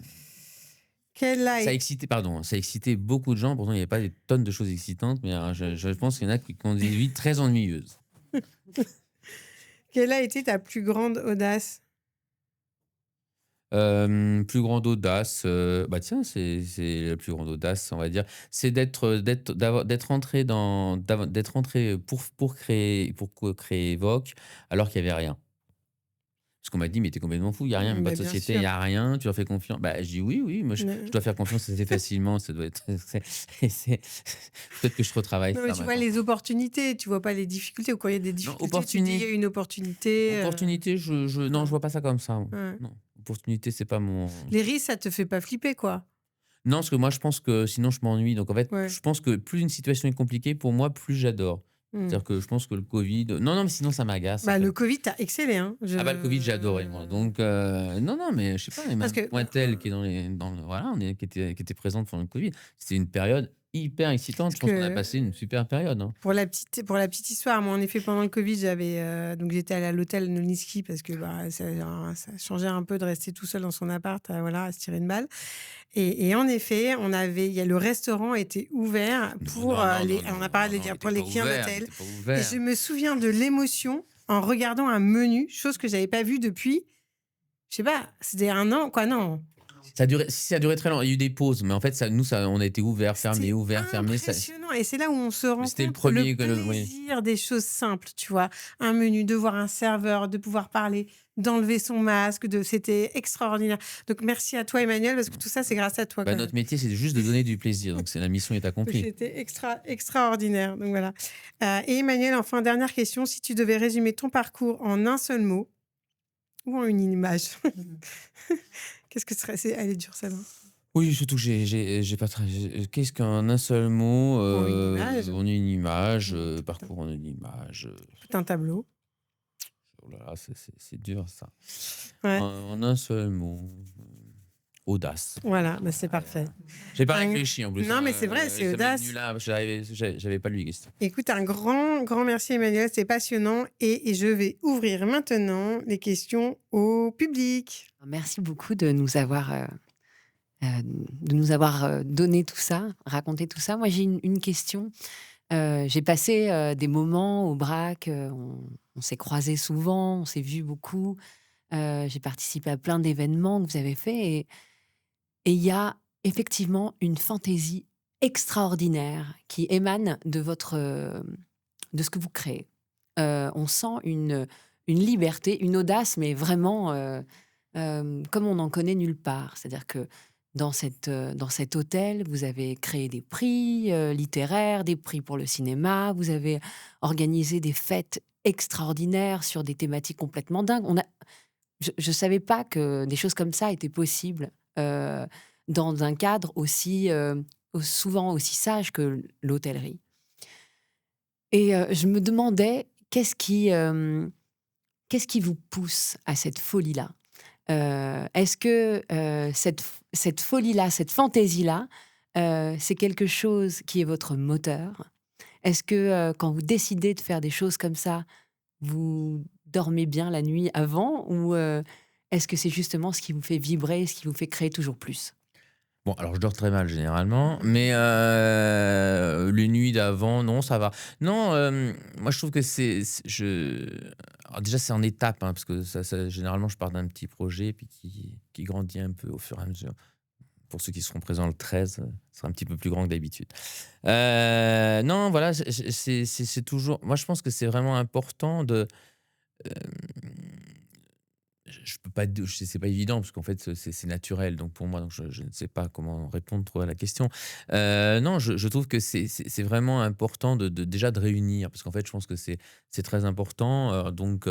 Quel a, é- Ça a excité beaucoup de gens, pourtant il y avait pas des tonnes de choses excitantes, mais je pense qu'il y en a qui ont des vies très ennuyeuses. Quelle a été ta plus grande audace? Plus grande audace, bah, tiens, c'est la plus grande audace, on va dire, c'est d'être rentré d'être rentré pour créer Evoque, alors qu'il y avait rien. Parce qu'on m'a dit: «Mais tu es complètement fou, il y a rien, même pas de Bien société, il y sûr. a rien, tu leur fais confiance». Bah, je dis: «Oui, oui, moi je Ne dois faire confiance assez facilement, ça doit être c'est peut-être que je retravaille non, mais ça tu vois maintenant». les opportunités, tu vois pas les difficultés. Ou quand il y a des Non, difficultés, tu te dis: «Il y a une opportunité», opportunité, non, je ouais, vois pas ça comme ça, moi. ouais. Non, opportunité, c'est pas mon. Les risques, ça te fait pas flipper, quoi? Non, parce que moi, je pense que sinon je m'ennuie. Donc en fait, Ouais. je pense que plus une situation est compliquée, pour moi, plus j'adore. Mmh. C'est-à-dire que je pense que le Covid non, non, mais sinon ça m'agace, en Bah, fait. le covid, tu excellé, hein. Ah bah, le Covid, j'ai adoré moi. Donc non, non, mais je sais pas, Parce même que, Pointel qui est dans le voilà, qui était présente pendant le Covid. C'était une période hyper excitante. parce Je pense qu'on a que passé une super période, hein. pour la petite histoire, moi, en effet, pendant le covid, donc j'étais allée à l'hôtel Noliski parce que, bah, ça changeait un peu de rester tout seul dans son appart, voilà, à se tirer une balle. Et en effet, il y a le restaurant était ouvert Non, pour, non, non, les non, on a non, non, parlé non, il pour était les pas clients ouvert, il d'hôtel était pas et je ouvert. me souviens de l'émotion en regardant un menu, chose que j'avais pas vue depuis, je sais pas, c'était un an, quoi, non. Ça a duré très longtemps. Il y a eu des pauses, mais en fait, on a été C'était ouvert, fermé, ça impressionnant et c'est là où on se mais rend c'était le compte le premier que le oui. plaisir des choses simples, tu vois? Un menu, de voir un serveur, de pouvoir parler, d'enlever son masque, c'était extraordinaire. Donc merci à toi Emmanuel parce que tout ça, c'est grâce à toi Bah, quand même. notre métier, c'est juste de donner du plaisir, donc c'est la mission est Donc accomplie. c'était extraordinaire, donc voilà. Et Emmanuel, enfin dernière question, si tu devais résumer ton parcours en un seul mot ou en une image, qu'est-ce que ce serait? Elle est dure celle-là. Oui, surtout que j'ai pas très qu'est-ce qu'en un seul mot, Ou en une image? en une image, Tout un parcours en une image, tout un tableau. oh là là, c'est dur ça. En Ouais, en un seul mot, audace. voilà, bah, c'est parfait. J'ai pas Un réfléchi en plus, Non, hein, mais c'est vrai, c'est ça m'est venu audace. là, j'avais pas lu les questions. Écoute, un grand, grand merci Emmanuel, c'est passionnant et je vais ouvrir maintenant les questions au public. Merci beaucoup de nous avoir donné tout ça, raconté tout ça. Moi, j'ai une question. J'ai passé des moments au BRAC, on s'est croisés souvent, on s'est vus beaucoup. J'ai participé à plein d'événements que vous avez faits et il y a effectivement une fantaisie extraordinaire qui émane de ce que vous créez. On sent une liberté, une audace, mais vraiment comme on n'en connaît nulle part. C'est-à-dire que dans cet hôtel, vous avez créé des prix littéraires, des prix pour le cinéma, vous avez organisé des fêtes extraordinaires sur des thématiques complètement dingues. Je ne savais pas que des choses comme ça étaient possibles dans un cadre souvent aussi sage que l'hôtellerie. Et je me demandais qu'est-ce qui vous pousse à cette folie-là? Est-ce que cette folie-là, cette fantaisie-là, c'est quelque chose qui est votre moteur? Est-ce que quand vous décidez de faire des choses comme ça, vous dormez bien la nuit avant ou est-ce que c'est justement ce qui vous fait vibrer, ce qui vous fait créer toujours plus? Bon, alors je dors très mal généralement, mais les nuits d'avant, non, ça va. Non, moi je trouve que alors déjà c'est en étapes, hein, parce que généralement je pars d'un petit projet puis qui grandit un peu au fur et à mesure. Pour ceux qui seront présents le 13, ce sera un petit peu plus grand que d'habitude. Non, voilà, c'est toujours moi je pense que c'est vraiment important de, je peux pas d c'est pas évident parce qu'en fait, c'est naturel donc pour moi, donc je ne sais pas comment répondre trop à la question. Non, je trouve que c'est vraiment important déjà de réunir parce qu'en fait, je pense que c'est très important, donc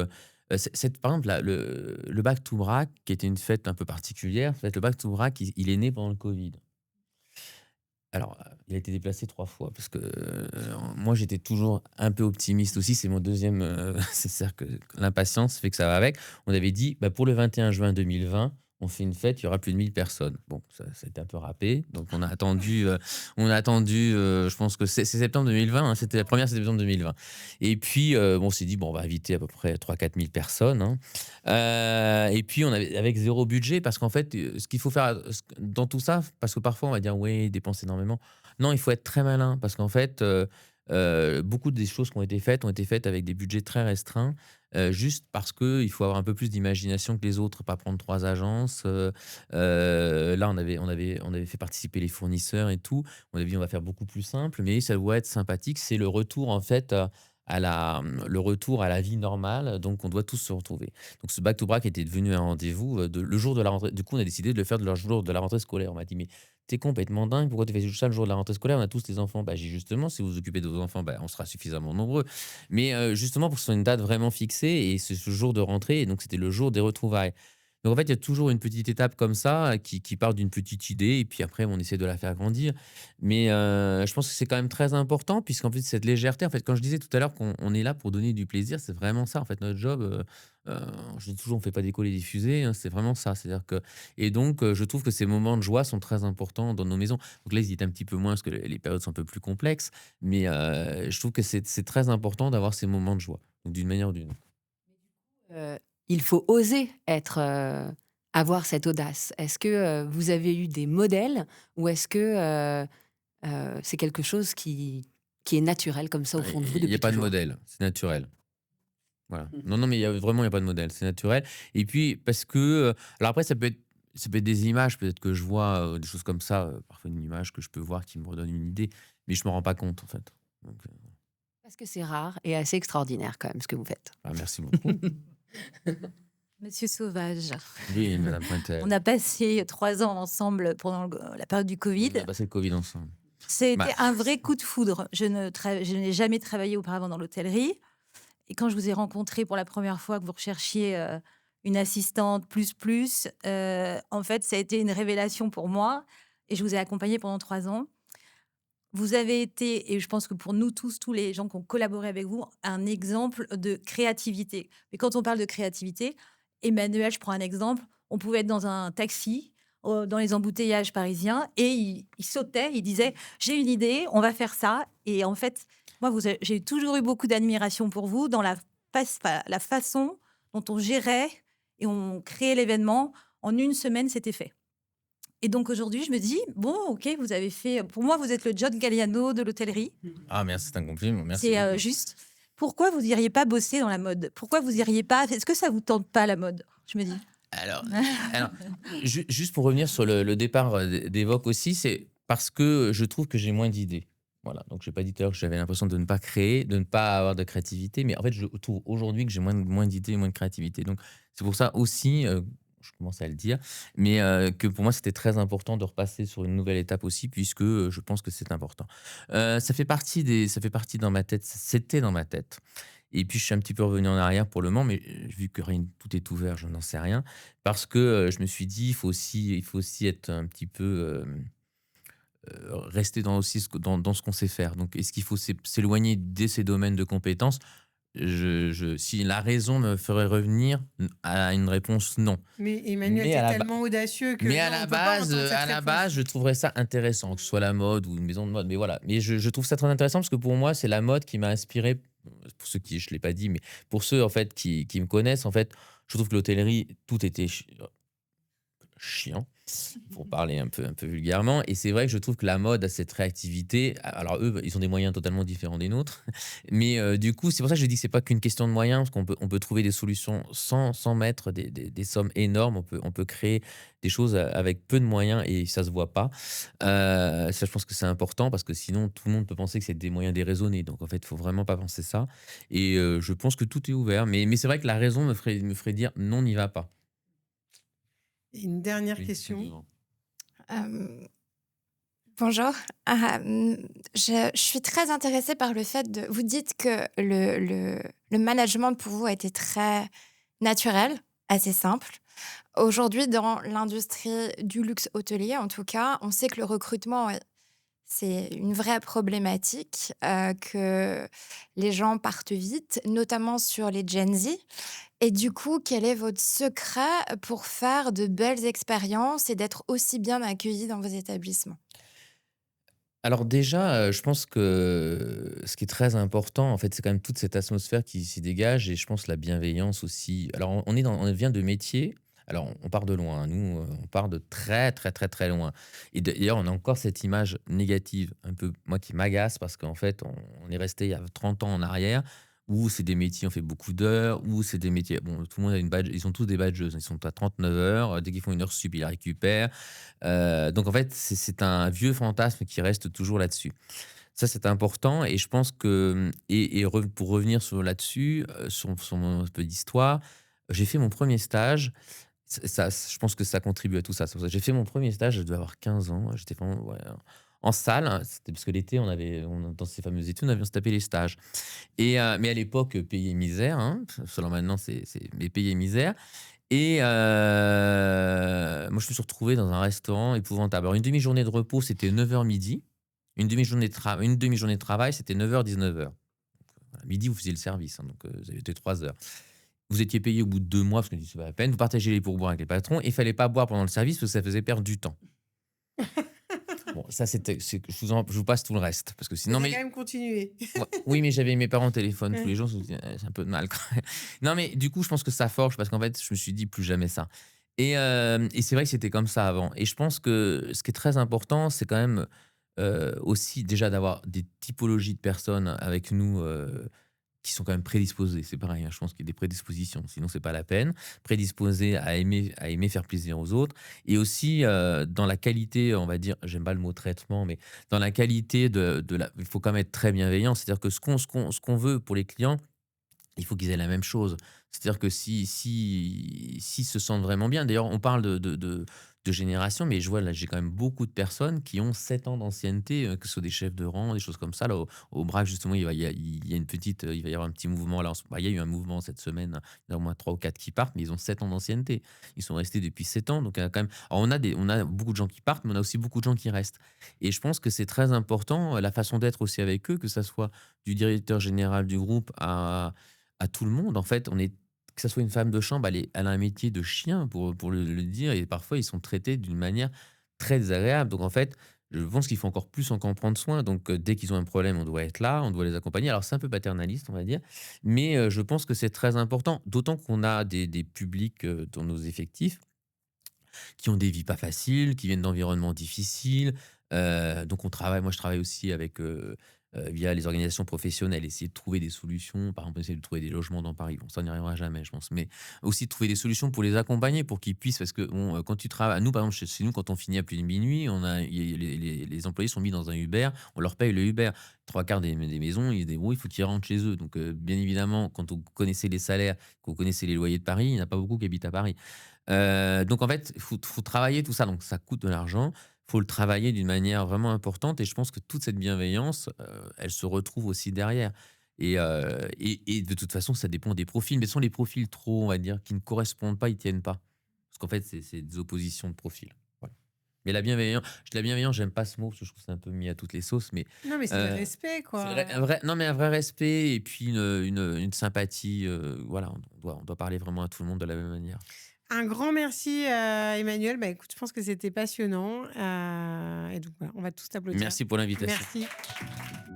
par exemple, le Back to Brac qui était une fête un peu particulière, en fait, le Back to Brac, il est né pendant le covid. Alors, il a été déplacé 3 fois parce que, moi, j'étais toujours un peu optimiste aussi. C'est mon deuxième c'est-à-dire que l'impatience fait que ça va avec. On avait dit: «Bah, pour le 21 juin 2020, on fait une fête, il y aura plus de 1000 personnes». Bon, ça a été un peu râpé, donc je pense que c'est septembre 2020, hein, c'était la première septembre 2020 et puis, bon, on s'est dit: «Bon, on va inviter à peu près 3 000 à 4 000 personnes, hein». Et puis on avait avec 0 budget parce qu'en fait, ce qu'il faut faire, dans tout ça, parce que parfois on va dire: «Oui, dépense énormément». Non, il faut être très malin parce qu'en fait, beaucoup des choses qui ont été faites avec des budgets très restreints. juste parce qu'il faut avoir un peu plus d'imagination que les autres, pas prendre 3 agences. Là, on avait fait participer les fournisseurs et tout. On avait dit: «On va faire beaucoup plus simple», mais ça doit être sympathique. C'est le retour, en fait, le retour à la vie normale, donc on doit tous se retrouver. Donc ce back to back était devenu un rendez-vous, le jour de la rentrée. Du coup, on a décidé de le faire le jour de la rentrée scolaire. On m'a dit: «Mais t'es complètement dingue, pourquoi tu fais ça le jour de la rentrée scolaire? On a tous les enfants». Bah, j'ai dit: «Justement, si vous vous occupez de vos enfants, bah, on sera suffisamment nombreux». Mais justement pour que ce soit une date vraiment fixée et c'est ce jour de rentrée et donc c'était le jour des retrouvailles. Donc en fait, il y a toujours une petite étape comme ça qui part d'une petite idée et puis après on essaie de la faire grandir. Mais je pense que c'est quand même très important puisqu'en plus cette légèreté, en fait, quand je disais tout à l'heure qu'on est là pour donner du plaisir, c'est vraiment ça en fait notre job, heu, je dis toujours: «On fait pas décoller des fusées», hein, c'est vraiment ça. C'est-à-dire que et donc je trouve que ces moments de joie sont très importants dans nos maisons. Donc là, ils y étaient un petit peu moins parce que les périodes sont un peu plus complexes, mais je trouve que c'est très important d'avoir ces moments de joie, donc d'une manière ou d'une autre. Heu, il faut oser être, avoir cette audace. Est-ce que, vous avez eu des modèles ou est-ce que, c'est quelque chose qui est naturel comme ça au fond de vous Il y a depuis pas de toujours? modèle, c'est naturel. Voilà. Mmh. Non, non, mais il y a pas de modèle, c'est naturel et puis parce que, alors après ça peut être des images, peut-être que je vois, des choses comme ça, parfois une image que je peux voir qui me redonne une idée, mais je me rends pas compte en fait. Donc, Parce que c'est rare et assez extraordinaire quand même ce que vous faites. bah, merci beaucoup. Monsieur Sauvage, Oui, madame on Pointel. a passé 3 ans ensemble pendant la période du On Covid. a passé le Covid ensemble. Bah, C'était un vrai coup de foudre. Je n'ai jamais travaillé auparavant dans l'hôtellerie et quand je vous ai rencontré pour la première fois, que vous recherchiez, une assistante plus, en fait, ça a été une révélation pour moi et je vous ai accompagné pendant 3 ans. Vous avez été et je pense que pour nous tous, tous les gens qui ont collaboré avec vous, un exemple de créativité. Mais quand on parle de créativité, Emmanuel, je prends un exemple, on pouvait être dans un taxi, dans les embouteillages parisiens et il sautait, il disait: «J'ai une idée, on va faire ça» et en fait, moi, j'ai toujours eu beaucoup d'admiration pour vous dans la façon dont on gérait et on créait l'événement. En une semaine, c'était fait. Et donc aujourd'hui, je me dis: «Bon, OK, vous avez fait» pour moi, vous êtes le John Galliano de l'hôtellerie. ah merci, c'est un compliment, merci C'est, beaucoup. juste. Pourquoi vous iriez pas bosser dans la mode? Pourquoi vous iriez pas est-ce que ça vous tente pas la mode? Je me dis. Alors alors, juste pour revenir sur le départ, d'Evoque aussi, c'est parce que je trouve que j'ai moins d'idées. Voilà, donc j'ai pas dit tout à l'heure que j'avais l'impression de ne pas créer, de ne pas avoir de créativité, mais en fait, je trouve aujourd'hui que j'ai moins d'idées et moins de créativité. Donc c'est pour ça aussi, je commence à le dire, mais que pour moi, c'était très important de repasser sur une nouvelle étape aussi puisque, je pense que c'est important. Ça fait partie dans ma tête, c'était dans ma tête et puis je suis un petit peu revenu en arrière pour le moment, mais vu que rien tout est ouvert, je n'en sais rien. Parce que, je me suis dit: «Il faut aussi être un petit peu, rester dans aussi dans ce qu'on sait faire». Donc est-ce qu'il faut s'éloigner de ces domaines de compétences? Si la raison me ferait revenir, à une réponse non. Mais Emmanuel, Mais tu à es la ba tellement audacieux que mais non, on peut pas entendre cette à la réponse. base, je trouverais ça intéressant, que ce soit la mode ou une maison de mode, mais voilà. Mais je trouve ça très intéressant parce que pour moi, c'est la mode qui m'a inspiré, pour ceux qui je ne l'ai pas dit, mais pour ceux, en fait, qui me connaissent, en fait, je trouve que l'hôtellerie, tout était chiant, pour parler un peu vulgairement. Et c'est vrai que je trouve que la mode a cette réactivité. Alors eux, ils ont des moyens totalement différents des nôtres. Mais du coup, c'est pour ça que je dis que c'est pas qu'une question de moyens, parce qu'on peut trouver des solutions sans mettre des sommes énormes. On peut créer des choses avec peu de moyens et ça se voit pas. Ça, je pense que c'est important parce que sinon, tout le monde peut penser que c'est des moyens déraisonnés. Donc en fait, il faut vraiment pas penser ça. Et je pense que tout est ouvert. Mais c'est vrai que la raison me ferait dire non, n'y va pas. Et une dernière Oui, question. Euh, Bonjour. Je suis très intéressée par le fait de... Vous dites que le management pour vous a été très naturel, assez simple. Aujourd'hui, dans l'industrie du luxe hôtelier, en tout cas, on sait que le recrutement, c'est une vraie problématique, que les gens partent vite, notamment sur les Gen Z. Et du coup, quel est votre secret pour faire de belles expériences et d'être aussi bien accueillis dans vos établissements? Alors déjà, je pense que ce qui est très important, en fait, c'est quand même toute cette atmosphère qui s'y dégage et je pense la bienveillance aussi. Alors on vient de métiers, alors on part de loin, hein. Nous, on part de très, très, très, très loin et d'ailleurs, on a encore cette image négative, un peu, moi, qui m'agace parce qu'en fait, on est resté il y a 30 ans en arrière ou c'est des métiers, on fait beaucoup d'heures, ou c'est des métiers. Bon, tout le monde a une badge, ils sont tous des badgeuses. Ils sont à 39 heures. Dès qu'ils font une heure sup, ils la récupèrent. Donc, en fait, c'est un vieux fantasme qui reste toujours là-dessus. Ça, c'est important. Et je pense que. Pour revenir là-dessus, sur mon peu d'histoire, j'ai fait mon premier stage. Je pense que ça contribue à tout ça. C'est pour ça que j'ai fait mon premier stage, je devais avoir 15 ans. J'étais vraiment, ouais, en salle. Hein. C'était parce que l'été, dans ces fameuses études, on se tapé les stages. Mais à l'époque, payé misère. Hein, selon maintenant, mais payé misère. Et moi, je me suis retrouvé dans un restaurant épouvantable. Alors, une demi-journée de repos, c'était 9h midi. Une demi-journée de travail, c'était 9h, 19h. Midi, vous faisiez le service, hein, donc vous avez été 3 heures. Vous étiez payé au bout de 2 mois, parce que c'est pas la peine. Vous partagez les pourboires avec les patrons. Et il fallait pas boire pendant le service, parce que ça faisait perdre du temps. Bon, ça, je vous passe tout le reste. Parce que sinon, Vous avez quand même continué. Ouais, oui, mais j'avais mes parents au téléphone tous les jours. Je me dis, c'est un peu de mal. Quoi. Non, mais du coup, je pense que ça forge, parce qu'en fait, je me suis dit plus jamais ça. Et c'est vrai que c'était comme ça avant. Et je pense que ce qui est très important, c'est quand même aussi déjà d'avoir des typologies de personnes avec nous qui sont quand même prédisposées. C'est pareil, hein, je pense qu'il y a des prédispositions, sinon c'est pas la peine. Prédisposées à aimer faire plaisir aux autres. Et aussi dans la qualité, on va dire, j'aime pas le mot traitement, mais dans la qualité il faut quand même être très bienveillant. C'est-à-dire que ce qu'on veut pour les clients, il faut qu'ils aient la même chose. C'est-à-dire que s'ils se sentent vraiment bien, d'ailleurs, on parle de génération, mais je vois là, j'ai quand même beaucoup de personnes qui ont 7 ans d'ancienneté, que ce soit des chefs de rang, des choses comme ça. Là, au BRAC, justement, il y a il va y avoir un petit mouvement. Là, il y a eu un mouvement cette semaine, il y en a au moins 3 ou 4 qui partent, mais ils ont 7 ans d'ancienneté. Ils sont restés depuis 7 ans. Donc, il y a quand même. Alors, on a beaucoup de gens qui partent, mais on a aussi beaucoup de gens qui restent. Et je pense que c'est très important, la façon d'être aussi avec eux, que ça soit du directeur général du groupe à tout le monde. En fait, que ça soit une femme de chambre, elle a un métier de chien, pour le dire, et parfois, ils sont traités d'une manière très désagréable. Donc, en fait, je pense qu'il faut encore plus en prendre soin. Donc, dès qu'ils ont un problème, on doit être là, on doit les accompagner. Alors, c'est un peu paternaliste, on va dire, mais je pense que c'est très important, d'autant qu'on a des publics dans nos effectifs qui ont des vies pas faciles, qui viennent d'environnements difficiles. Donc moi je travaille aussi avec, via les organisations professionnelles, essayer de trouver des solutions. Par exemple, essayer de trouver des logements dans Paris. Bon, ça, on n'y arrivera jamais, je pense. Mais aussi de trouver des solutions pour les accompagner, pour qu'ils puissent. Parce que bon, quand tu travailles, nous, par exemple, chez nous, quand on finit à plus de minuit, les employés sont mis dans un Uber, on leur paye le Uber. 3 quarts des maisons, ils se débrouillent, il faut qu'ils rentrent chez eux. Donc, bien évidemment, quand vous connaissez les salaires, que vous connaissez les loyers de Paris, il n'y en a pas beaucoup qui habitent à Paris. Donc en fait, faut travailler tout ça, donc ça coûte de l'argent. Faut le travailler d'une manière vraiment importante et je pense que toute cette bienveillance, elle se retrouve aussi derrière et de toute façon, ça dépend des profils, mais ce sont les profils trop, on va dire, qui ne correspondent pas, ils tiennent pas. Parce qu'en fait, c'est des oppositions de profils. Voilà. Mais la bienveillance, j'aime pas ce mot parce que je trouve que c'est un peu mis à toutes les sauces, mais Non, mais c'est le respect, c'est quoi. non, mais un vrai respect et puis une sympathie, voilà, on doit parler vraiment à tout le monde de la même manière. Un grand merci, Emmanuel. Bah, écoute, je pense que c'était passionnant. Et donc, voilà, on va tous t'applaudir. Merci pour l'invitation. Merci.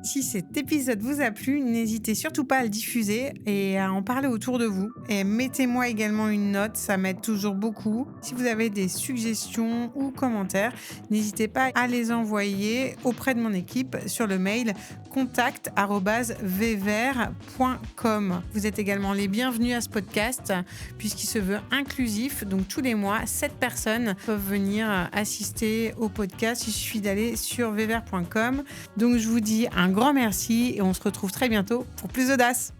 Si cet épisode vous a plu, n'hésitez surtout pas à le diffuser et à en parler autour de vous. Et mettez-moi également une note, ça m'aide toujours beaucoup. Si vous avez des suggestions ou commentaires, n'hésitez pas à les envoyer auprès de mon équipe sur le mail contact@vvert.com. Vous êtes également les bienvenus à ce podcast puisqu'il se veut inclusif. Donc tous les mois, 7 personnes peuvent venir assister au podcast. Il suffit d'aller sur vvert.com. Donc je vous dis un grand merci et on se retrouve très bientôt pour plus d'audace.